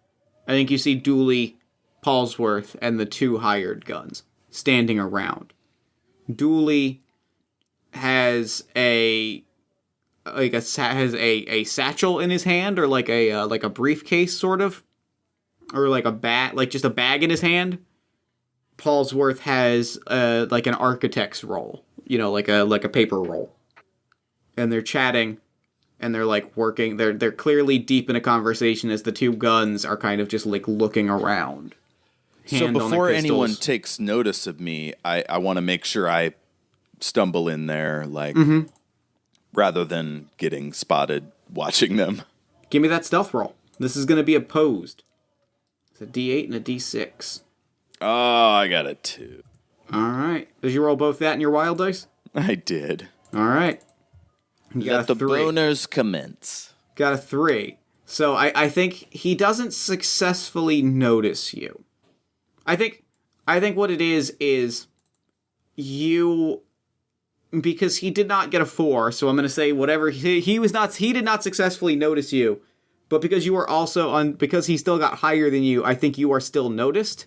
Paulsworth, and the two hired guns standing around. Dooley has a satchel in his hand, or like a briefcase sort of, or like a bat, like just a bag in his hand. Paulsworth has like an architect's roll, you know, like a paper roll, and they're chatting, and they're like working. They're clearly deep in a conversation as the two guns are kind of just like looking around. So before anyone takes notice of me, I want to make sure I stumble in there, like, rather than getting spotted watching them. Give me that stealth roll. This is going to be opposed. It's a D8 and a D6. Oh, I got a 2. All right. Did you roll both that and your wild dice? I did. All right. You got Let the boners commence. Got a 3. So I think he doesn't successfully notice you. I think what it is you, because he did not get a 4, so I'm going to say whatever he did not successfully notice you, but because you were also because he still got higher than you, I think you are still noticed,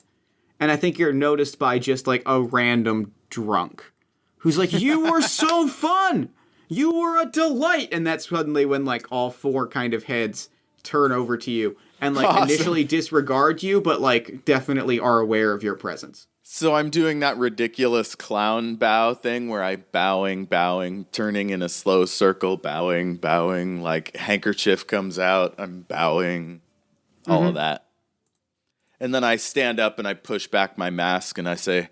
and I think you're noticed by just like a random drunk who's like, "You were so fun, you were a delight," and that's suddenly when like all 4 kind of heads turn over to you and like initially disregard you, but like definitely are aware of your presence. So I'm doing that ridiculous clown bow thing where I bowing, turning in a slow circle, bowing, like handkerchief comes out, I'm bowing, all of that. And then I stand up and I push back my mask and I say,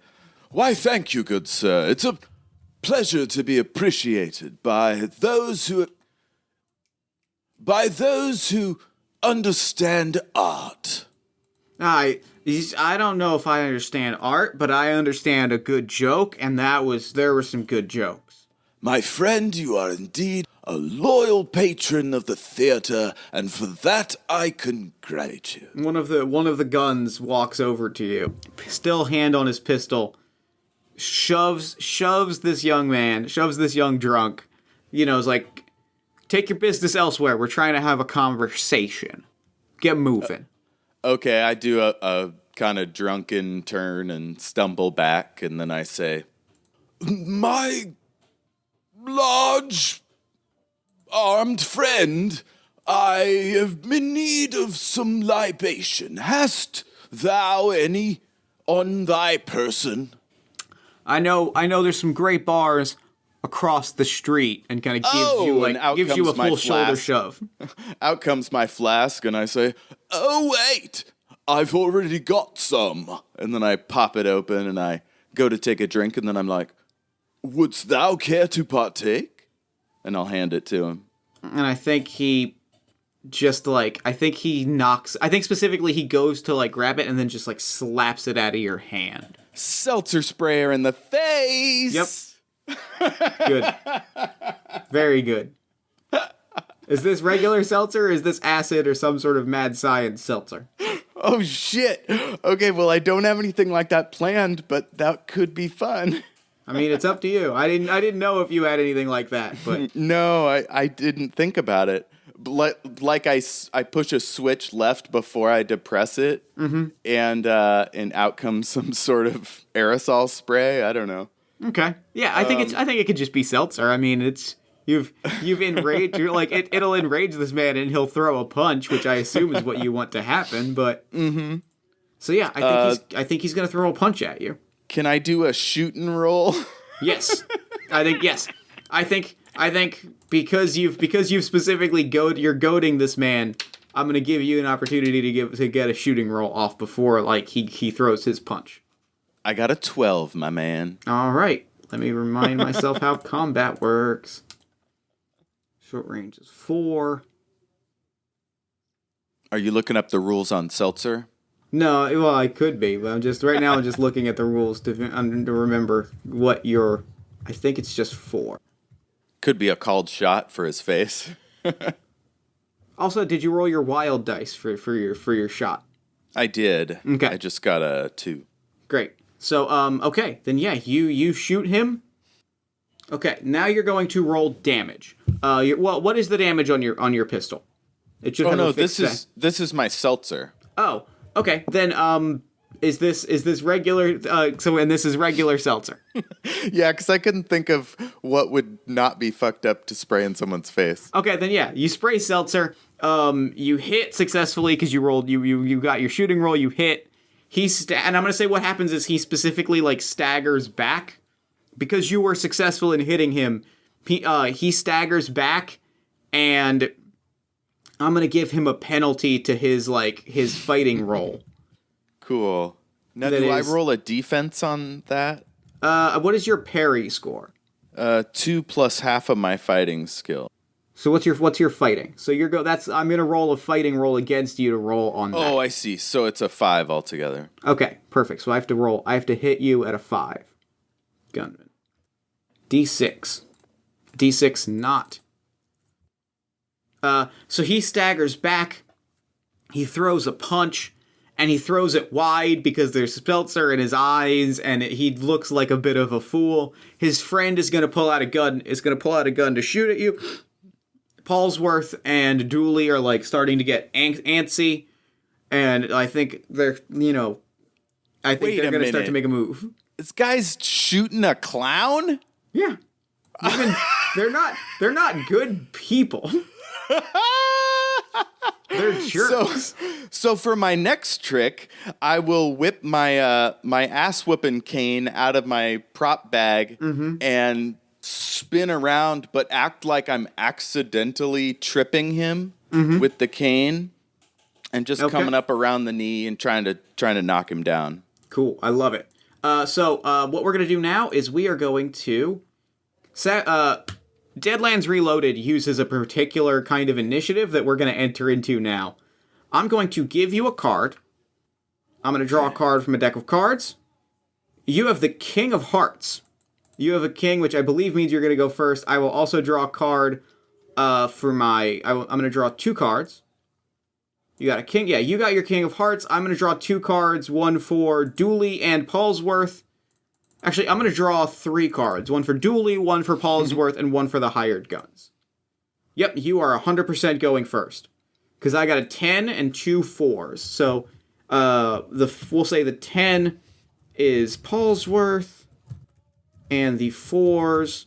Why, thank you, good sir. It's a pleasure to be appreciated by those who understand art. I don't know if I understand art, but I understand a good joke, and there were some good jokes. My friend, you are indeed a loyal patron of the theater, and for that I congratulate you. One of the guns walks over to you, still hand on his pistol, shoves this young drunk, is like, take your business elsewhere. We're trying to have a conversation. Get moving. okay, I do a kind of drunken turn and stumble back, and then I say, My large armed friend, I am in need of some libation. Hast thou any on thy person? I know there's some great bars across the street, and kind of gives you a full shoulder shove. Out comes my flask, and I say, Oh, wait, I've already got some. and then I pop it open, and I go to take a drink, and then I'm like, Wouldst thou care to partake? and I'll hand it to him. And I think he specifically he goes to like grab it and then just like slaps it out of your hand. Seltzer sprayer in the face! Yep. Good. Very good. Is this regular seltzer, or is this acid, or some sort of mad science seltzer? Oh, shit. Okay, well, I don't have anything like that planned, but that could be fun. I mean, it's up to you. I didn't know if you had anything like that, but No, I didn't think about it. Like I push a switch left before I depress it, and out comes some sort of aerosol spray. I don't know. okay. Yeah, I think it could just be seltzer. I mean, it's you've enraged. You're like it'll enrage this man, and he'll throw a punch, which I assume is what you want to happen. But so yeah, I think he's gonna throw a punch at you. Can I do a shooting roll? Yes, I think yes. I think because you've specifically you're goading this man, I'm gonna give you an opportunity to get a shooting roll off before like he throws his punch. I got a 12, my man. All right, let me remind myself how combat works. Short range is 4. Are you looking up the rules on seltzer? No, well I could be, but I'm just looking at the rules to remember what your. I think it's just 4. Could be a called shot for his face. Also, did you roll your wild dice for your shot? I did. Okay. I just got a 2. Great. So, okay, then yeah, you shoot him. Okay, now you're going to roll damage. What is the damage on your pistol? It should. Oh have no, a fixed this is my seltzer. Oh, okay. Then is this regular? And this is regular seltzer. Yeah, because I couldn't think of what would not be fucked up to spray in someone's face. Okay, then yeah, you spray seltzer. You hit successfully because you rolled. You got your shooting roll. You hit. And I'm gonna say what happens is he specifically like staggers back because you were successful in hitting him. He staggers back, and I'm gonna give him a penalty to his fighting roll. Cool. Now, do I roll a defense on that? What is your parry score? 2 plus half of my fighting skill. So what's your fighting? So I'm gonna roll a fighting roll against you to roll on that. Oh, I see. So it's a 5 altogether. Okay, perfect. So I have to hit you at a 5. Gunman. D6. D6 not. So he staggers back. He throws a punch, and he throws it wide because there's seltzer in his eyes, and he looks like a bit of a fool. His friend is gonna pull out a gun to shoot at you. Paulsworth and Dooley are like starting to get antsy, and I think they're gonna start to make a move. This guy's shooting a clown? Yeah, they're not good people. They're jerks. So for my next trick, I will whip my my ass whooping cane out of my prop bag and spin around, but act like I'm accidentally tripping him with the cane, and just coming up around the knee and trying to knock him down. Cool, I love it. So what we're gonna do now is we are going to set. Deadlands Reloaded uses a particular kind of initiative that we're going to enter into now. I'm going to give you a card. I'm going to draw a card from a deck of cards. You have the King of Hearts. You have a king, which I believe means you're going to go first. I will also draw a card for my... I'm going to draw 2 cards. You got a king? Yeah, you got your King of Hearts. I'm going to draw 2 cards, one for Dooley and Paulsworth. Actually, I'm going to draw 3 cards. One for Dooley, one for Paulsworth, and one for the hired guns. Yep, you are 100% going first. Because I got a 10 and 2 4s. So, we'll say the 10 is Paulsworth, and the 4s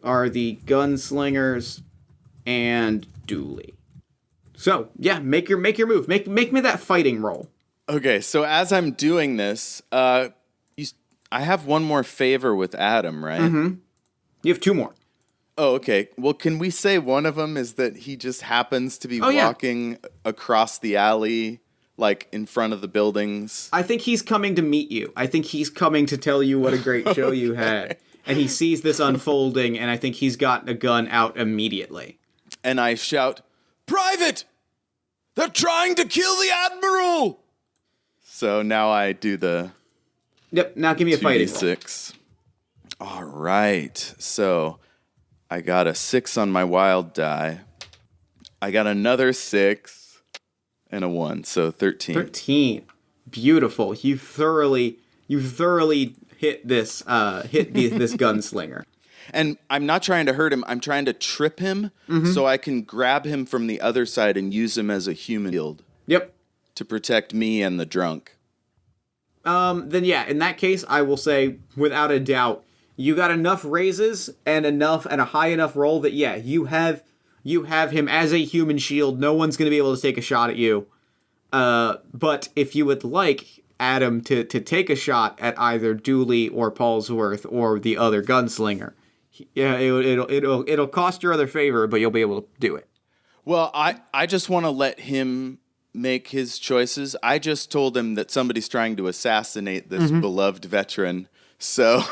are the gunslingers and Dooley. So, yeah, make your move. Make me that fighting roll. Okay, so as I'm doing this, I have one more favor with Adam, right? Mm-hmm. You have 2 more. Oh, okay. Well, can we say one of them is that he just happens to be walking across the alley, like in front of the buildings? I think he's coming to meet you. I think he's coming to tell you what a great show you had. And he sees this unfolding, and I think he's got a gun out immediately. And I shout, Private! They're trying to kill the Admiral! So now I do the... Yep, now give me a fighting roll. 2d6. All right. So I got a 6 on my wild die. I got another 6 and a 1, so 13. 13. Beautiful. You thoroughly hit this this gunslinger. And I'm not trying to hurt him. I'm trying to trip him so I can grab him from the other side and use him as a human shield. Yep. To protect me and the drunk. Then yeah, in that case, I will say, without a doubt, you got enough raises and a high enough roll that, yeah, you have him as a human shield. No one's going to be able to take a shot at you. But if you would like Adam to take a shot at either Dooley or Paulsworth or the other gunslinger, yeah, it'll cost your other favor, but you'll be able to do it. Well, I just want to let him make his choices. I just told him that somebody's trying to assassinate this beloved veteran, so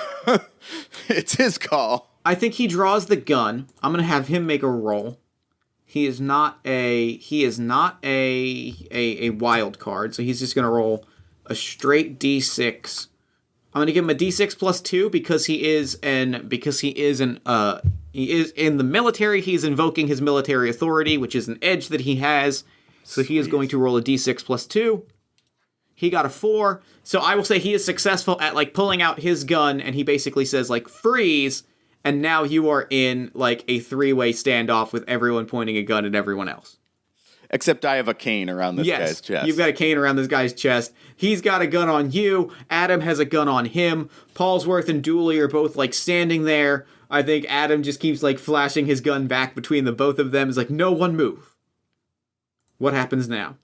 it's his call. I think he draws the gun. I'm gonna have him make a roll. He is not a wild card, so he's just gonna roll a straight D6. I'm gonna give him a D6 plus 2 because he is in the military. He's invoking his military authority, which is an edge that he has. So he is going to roll a D6 plus 2. He got a 4. So I will say he is successful at, like, pulling out his gun, and he basically says, like, freeze, and now you are in, like, a 3-way standoff with everyone pointing a gun at everyone else. Except I have a cane around this guy's chest. You've got a cane around this guy's chest. He's got a gun on you. Adam has a gun on him. Paulsworth and Dooley are both, like, standing there. I think Adam just keeps, like, flashing his gun back between the both of them. He's like, no one move. What happens now?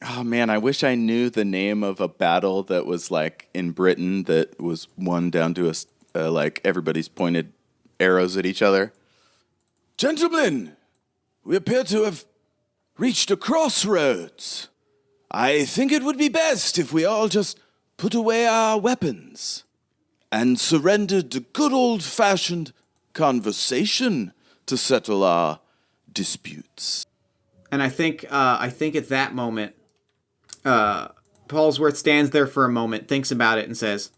Oh, man, I wish I knew the name of a battle that was, like, in Britain that was won down to like, everybody's pointed arrows at each other. Gentlemen, we appear to have reached a crossroads. I think it would be best if we all just put away our weapons and surrendered to good old-fashioned conversation to settle our disputes. And I think at that moment, Paulsworth stands there for a moment, thinks about it, and says,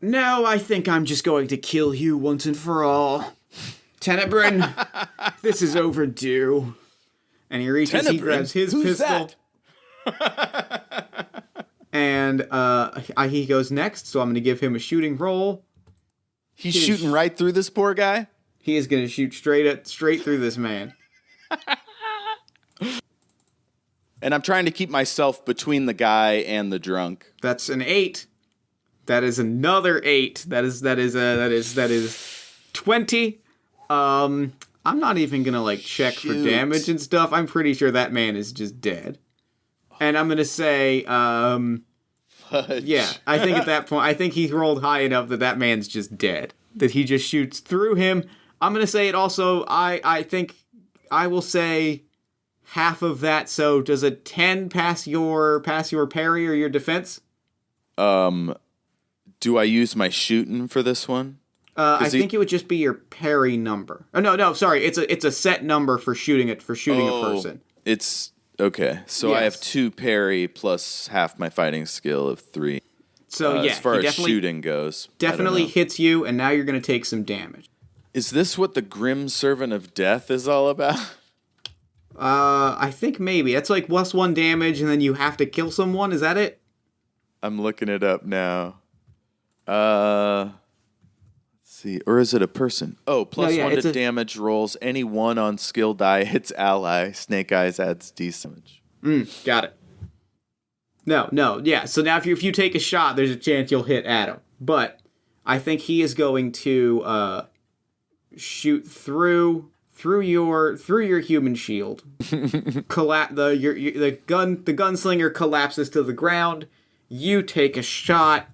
"No, I think I'm just going to kill you once and for all. Tenebrin, this is overdue." And he reaches, he grabs his pistol. And he goes next, so I'm going to give him a shooting roll. He's shooting right through this poor guy? He is going to shoot straight through this man. And I'm trying to keep myself between the guy and the drunk. That's an 8. That is another 8. That is 20. I'm I'm not even gonna, like, check for damage and stuff. I'm pretty sure that man is just dead. And I'm gonna say, yeah, I think at that point, I think he rolled high enough that man's just dead. That he just shoots through him. I'm gonna say it also, I think, I will say half of that, so does a 10 pass your parry or your defense? Do I use my shooting for this one? I think it would just be your parry number. Oh, no, sorry. It's a set number for shooting a person. It's okay. So I have 2 parry plus half my fighting skill of 3. So as far as shooting goes, definitely hits you, and now you're going to take some damage. Is this what the Grim Servant of Death is all about? I think maybe. That's like +1 damage, and then you have to kill someone. Is that it? I'm looking it up now. Let's see. Or is it a person? Oh, +1 to damage rolls. Any 1 on skill die hits ally. Snake Eyes adds D damage. Got it. No, yeah. So now if you take a shot, there's a chance you'll hit Adam. But I think he is going to shoot through your human shield. The gunslinger collapses to the ground. You take a shot.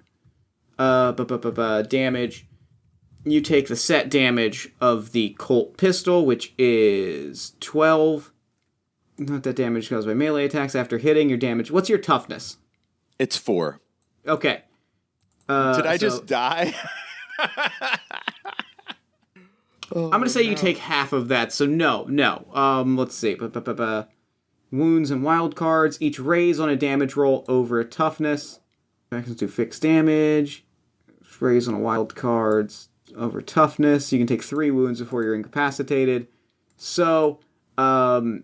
Damage. You take the set damage of the Colt pistol, which is 12. Not that damage caused by melee attacks after hitting your damage. What's your toughness? It's 4. Okay. Did I just die? I'm going to say you take half of that, so no. Let's see. Wounds and wild cards. Each raise on a damage roll over a toughness. Actions do fixed damage. Raise on a wild cards over toughness. You can take 3 wounds before you're incapacitated. So, no,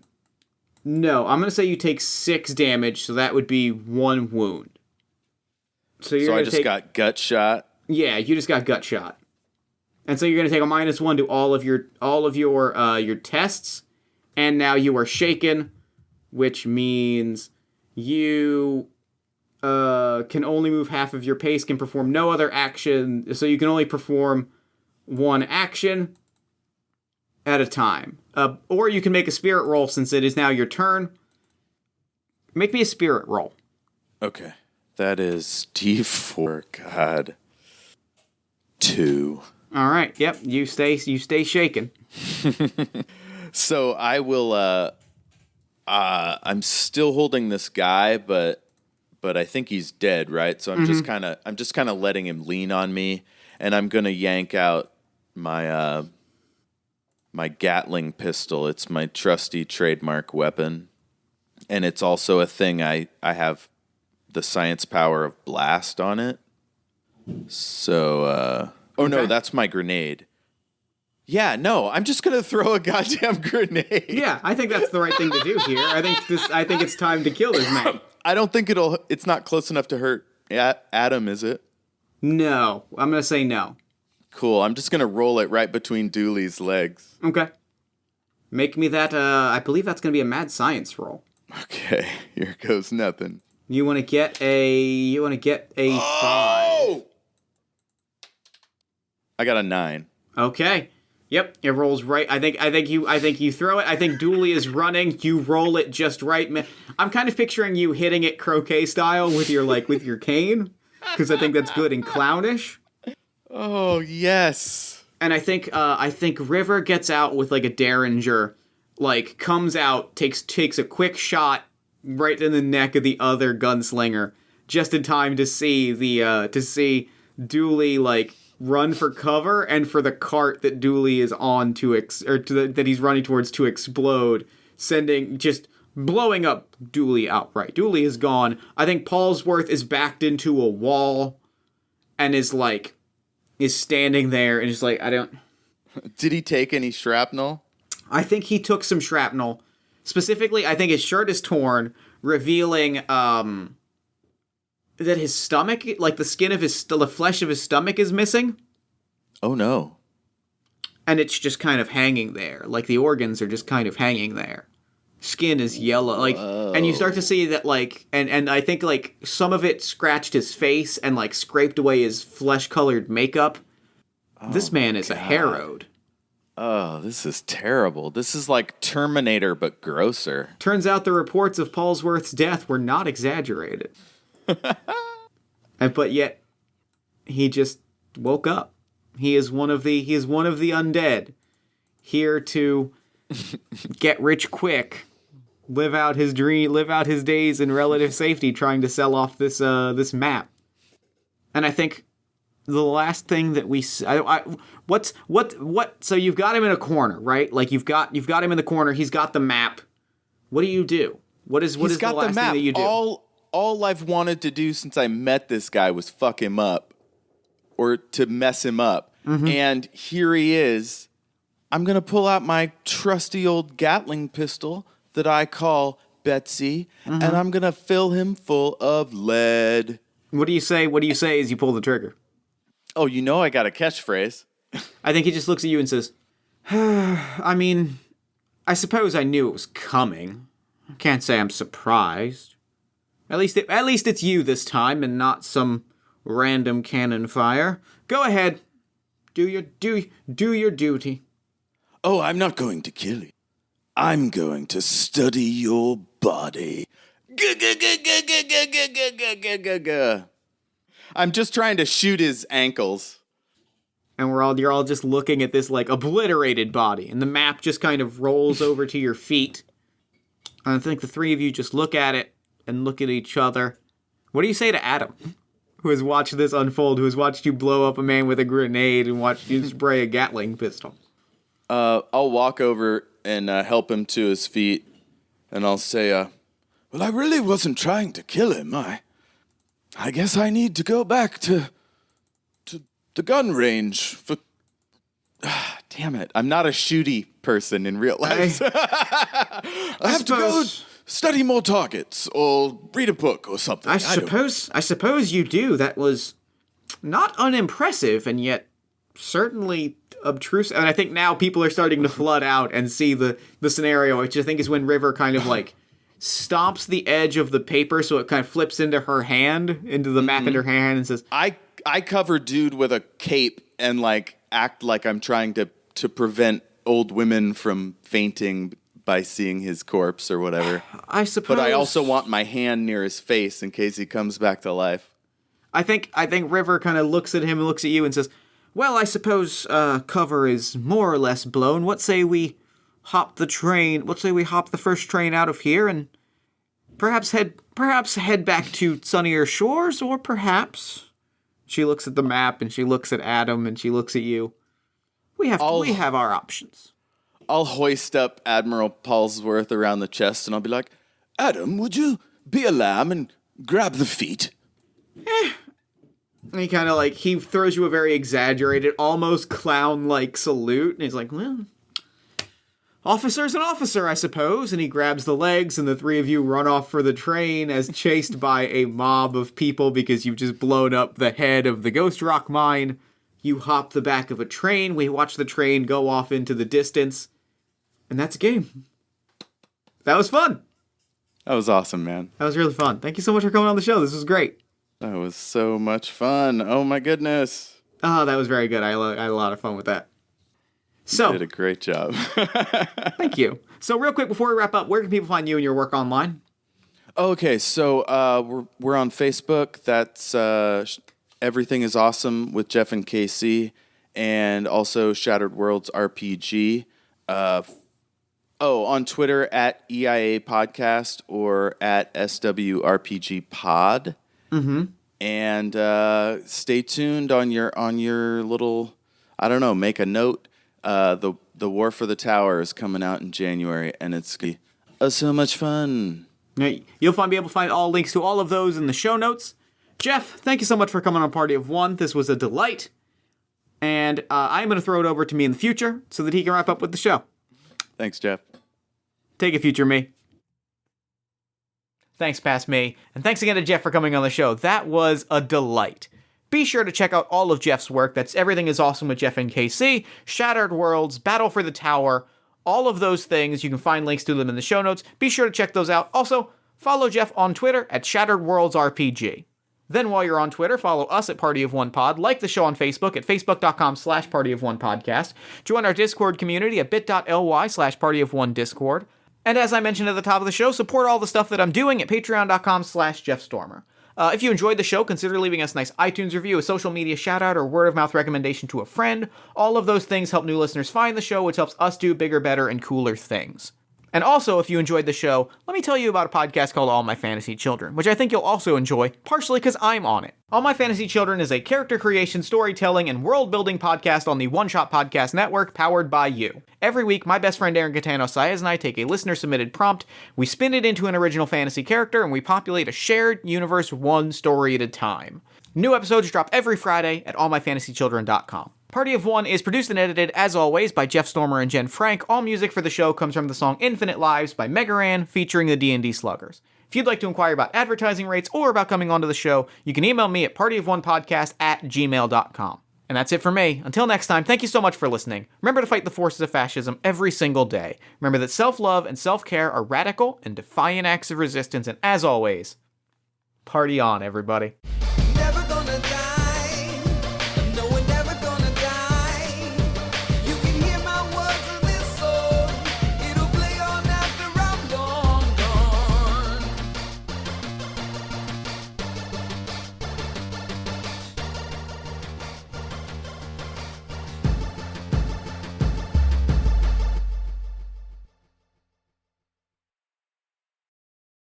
I'm going to say you take 6 damage, so that would be 1 wound. So I just got gut shot? Yeah, you just got gut shot. And so you're going to take a -1 to all of your tests, and now you are shaken, which means you can only move half of your pace, can perform no other action, so you can only perform 1 action at a time. Or you can make a spirit roll since it is now your turn. Make me a spirit roll. Okay. That is D4. God. 2. All right. Yep. You stay shaken. So I will. I'm still holding this guy, but I think he's dead, right? So I'm just kind of letting him lean on me, and I'm gonna yank out my my Gatling pistol. It's my trusty trademark weapon, and it's also a thing I have the science power of blast on it. So, no, that's my grenade. Yeah, no, I'm just gonna throw a goddamn grenade. Yeah, I think that's the right thing to do here. I think it's time to kill this man. I don't think it's not close enough to hurt Adam, is it? No, I'm gonna say no. Cool, I'm just gonna roll it right between Dooley's legs. Okay. Make me that, I believe that's gonna be a mad science roll. Okay, here goes nothing. You wanna get a 5. I got a 9. Okay. Yep, it rolls right. I think you throw it. I think Dooley is running. You roll it just right. I'm kind of picturing you hitting it croquet style with your cane, because I think that's good and clownish. Oh yes. And I think River gets out with like a derringer, like comes out, takes a quick shot right in the neck of the other gunslinger, just in time to see Dooley like run for cover and for the cart that Dooley is on that he's running towards to explode, just blowing up Dooley outright. Dooley is gone. I think Paulsworth is backed into a wall and is standing there and just like, I don't... Did he take any shrapnel? I think he took some shrapnel. Specifically, I think his shirt is torn, revealing that his stomach, like the flesh of his stomach is missing. Oh no. And it's just kind of hanging there. Like the organs are just kind of hanging there. Skin is yellow. And you start to see that and I think some of it scratched his face and scraped away his flesh-colored makeup. This man is a harrowed. Oh, this is terrible. This is like Terminator, but grosser. Turns out the reports of Paulsworth's death were not exaggerated. But yet, he just woke up. He is one of the undead, here to get rich quick, live out his days in relative safety, trying to sell off this map. And I think the last thing that we so you've got him in a corner, right? Like you've got him in the corner. He's got the map. What do you do? What is the last thing that you do? All I've wanted to do since I met this guy was fuck him up or to mess him up. Mm-hmm. And here he is. I'm going to pull out my trusty old Gatling pistol that I call Betsy, and I'm going to fill him full of lead. What do you say? What do you say as you pull the trigger? Oh, you know I got a catchphrase. I think he just looks at you and says, I mean, I suppose I knew it was coming. I can't say I'm surprised. At least it's you this time and not some random cannon fire. Go ahead. Do your duty. Oh, I'm not going to kill you. I'm going to study your body. I'm just trying to shoot his ankles. And you're all just looking at this like obliterated body, and the map just kind of rolls over to your feet. And I think the three of you just look at it and look at each other. What do you say to Adam, who has watched this unfold, who has watched you blow up a man with a grenade and watched you spray a Gatling pistol? I'll walk over and help him to his feet, and I'll say, well, I really wasn't trying to kill him. I guess I need to go back to the gun range for... damn it, I'm not a shooty person in real life. I have to go study more targets or read a book or something. I suppose you do. That was not unimpressive and yet certainly obtrusive. And I think now people are starting to flood out and see the scenario, which I think is when River kind of like stomps the edge of the paper so it kind of flips into her hand, into the map in her hand, and says, I cover dude with a cape and like act like I'm trying to prevent old women from fainting by seeing his corpse or whatever. I suppose. But I also want my hand near his face in case he comes back to life. I think River kind of looks at him and looks at you and says, well, I suppose cover is more or less blown. What say we hop the train? What say we hop the first train out of here and perhaps head back to sunnier shores, or perhaps... She looks at the map, and she looks at Adam, and she looks at you. We have our options. I'll hoist up Admiral Paulsworth around the chest, and I'll be like, Adam, would you be a lamb and grab the feet? And he kind of like, he throws you a very exaggerated, almost clown-like salute, and he's like, well, officer's an officer, I suppose. And he grabs the legs, and the three of you run off for the train as chased by a mob of people because you've just blown up the head of the Ghost Rock mine. You hop the back of a train. We watch the train go off into the distance. And that's a game. That was fun. that was awesome, man. That was really fun. Thank you so much for coming on the show. This was great. That was so much fun. Oh, my goodness. Oh, that was very good. I had a lot of fun with that. So, you did a great job. Thank you. So real quick before we wrap up, where can people find you and your work online? Okay, so we're on Facebook. That's Everything is Awesome with Jeff and KC, and also Shattered Worlds RPG. On Twitter at EIA Podcast or at SWRPG Pod. Mm-hmm. And stay tuned on your little, I don't know, make a note. The War for the Tower is coming out in January, and it's so much fun. You'll be able to find all links to all of those in the show notes. Jeff, thank you so much for coming on Party of One. This was a delight. And I'm going to throw it over to me in the future so that he can wrap up with the show. Thanks, Jeff. Take it, future me. Thanks, past me. And thanks again to Jeff for coming on the show. That was a delight. Be sure to check out all of Jeff's work. That's Everything is Awesome with Jeff and KC, Shattered Worlds, Battle for the Tower, all of those things. You can find links to them in the show notes. Be sure to check those out. Also, follow Jeff on Twitter at Shattered Worlds RPG. Then while you're on Twitter, follow us at Party of One Pod, like the show on Facebook at facebook.com/partyofonepodcast, join our Discord community at bit.ly/partyofonediscord, and as I mentioned at the top of the show, support all the stuff that I'm doing at patreon.com/JeffStormer. If you enjoyed the show, consider leaving us a nice iTunes review, a social media shout-out, or word-of-mouth recommendation to a friend. All of those things help new listeners find the show, which helps us do bigger, better, and cooler things. And also, if you enjoyed the show, let me tell you about a podcast called All My Fantasy Children, which I think you'll also enjoy, partially because I'm on it. All My Fantasy Children is a character creation, storytelling, and world-building podcast on the One Shot Podcast Network, powered by you. Every week, my best friend Aaron Catano-Saez and I take a listener-submitted prompt, we spin it into an original fantasy character, and we populate a shared universe one story at a time. New episodes drop every Friday at allmyfantasychildren.com. Party of One is produced and edited, as always, by Jeff Stormer and Jen Frank. All music for the show comes from the song Infinite Lives by Megaran, featuring the D&D Sluggers. If you'd like to inquire about advertising rates or about coming onto the show, you can email me at partyofonepodcast@gmail.com. And that's it for me. Until next time, thank you so much for listening. Remember to fight the forces of fascism every single day. Remember that self-love and self-care are radical and defiant acts of resistance, and as always, party on, everybody.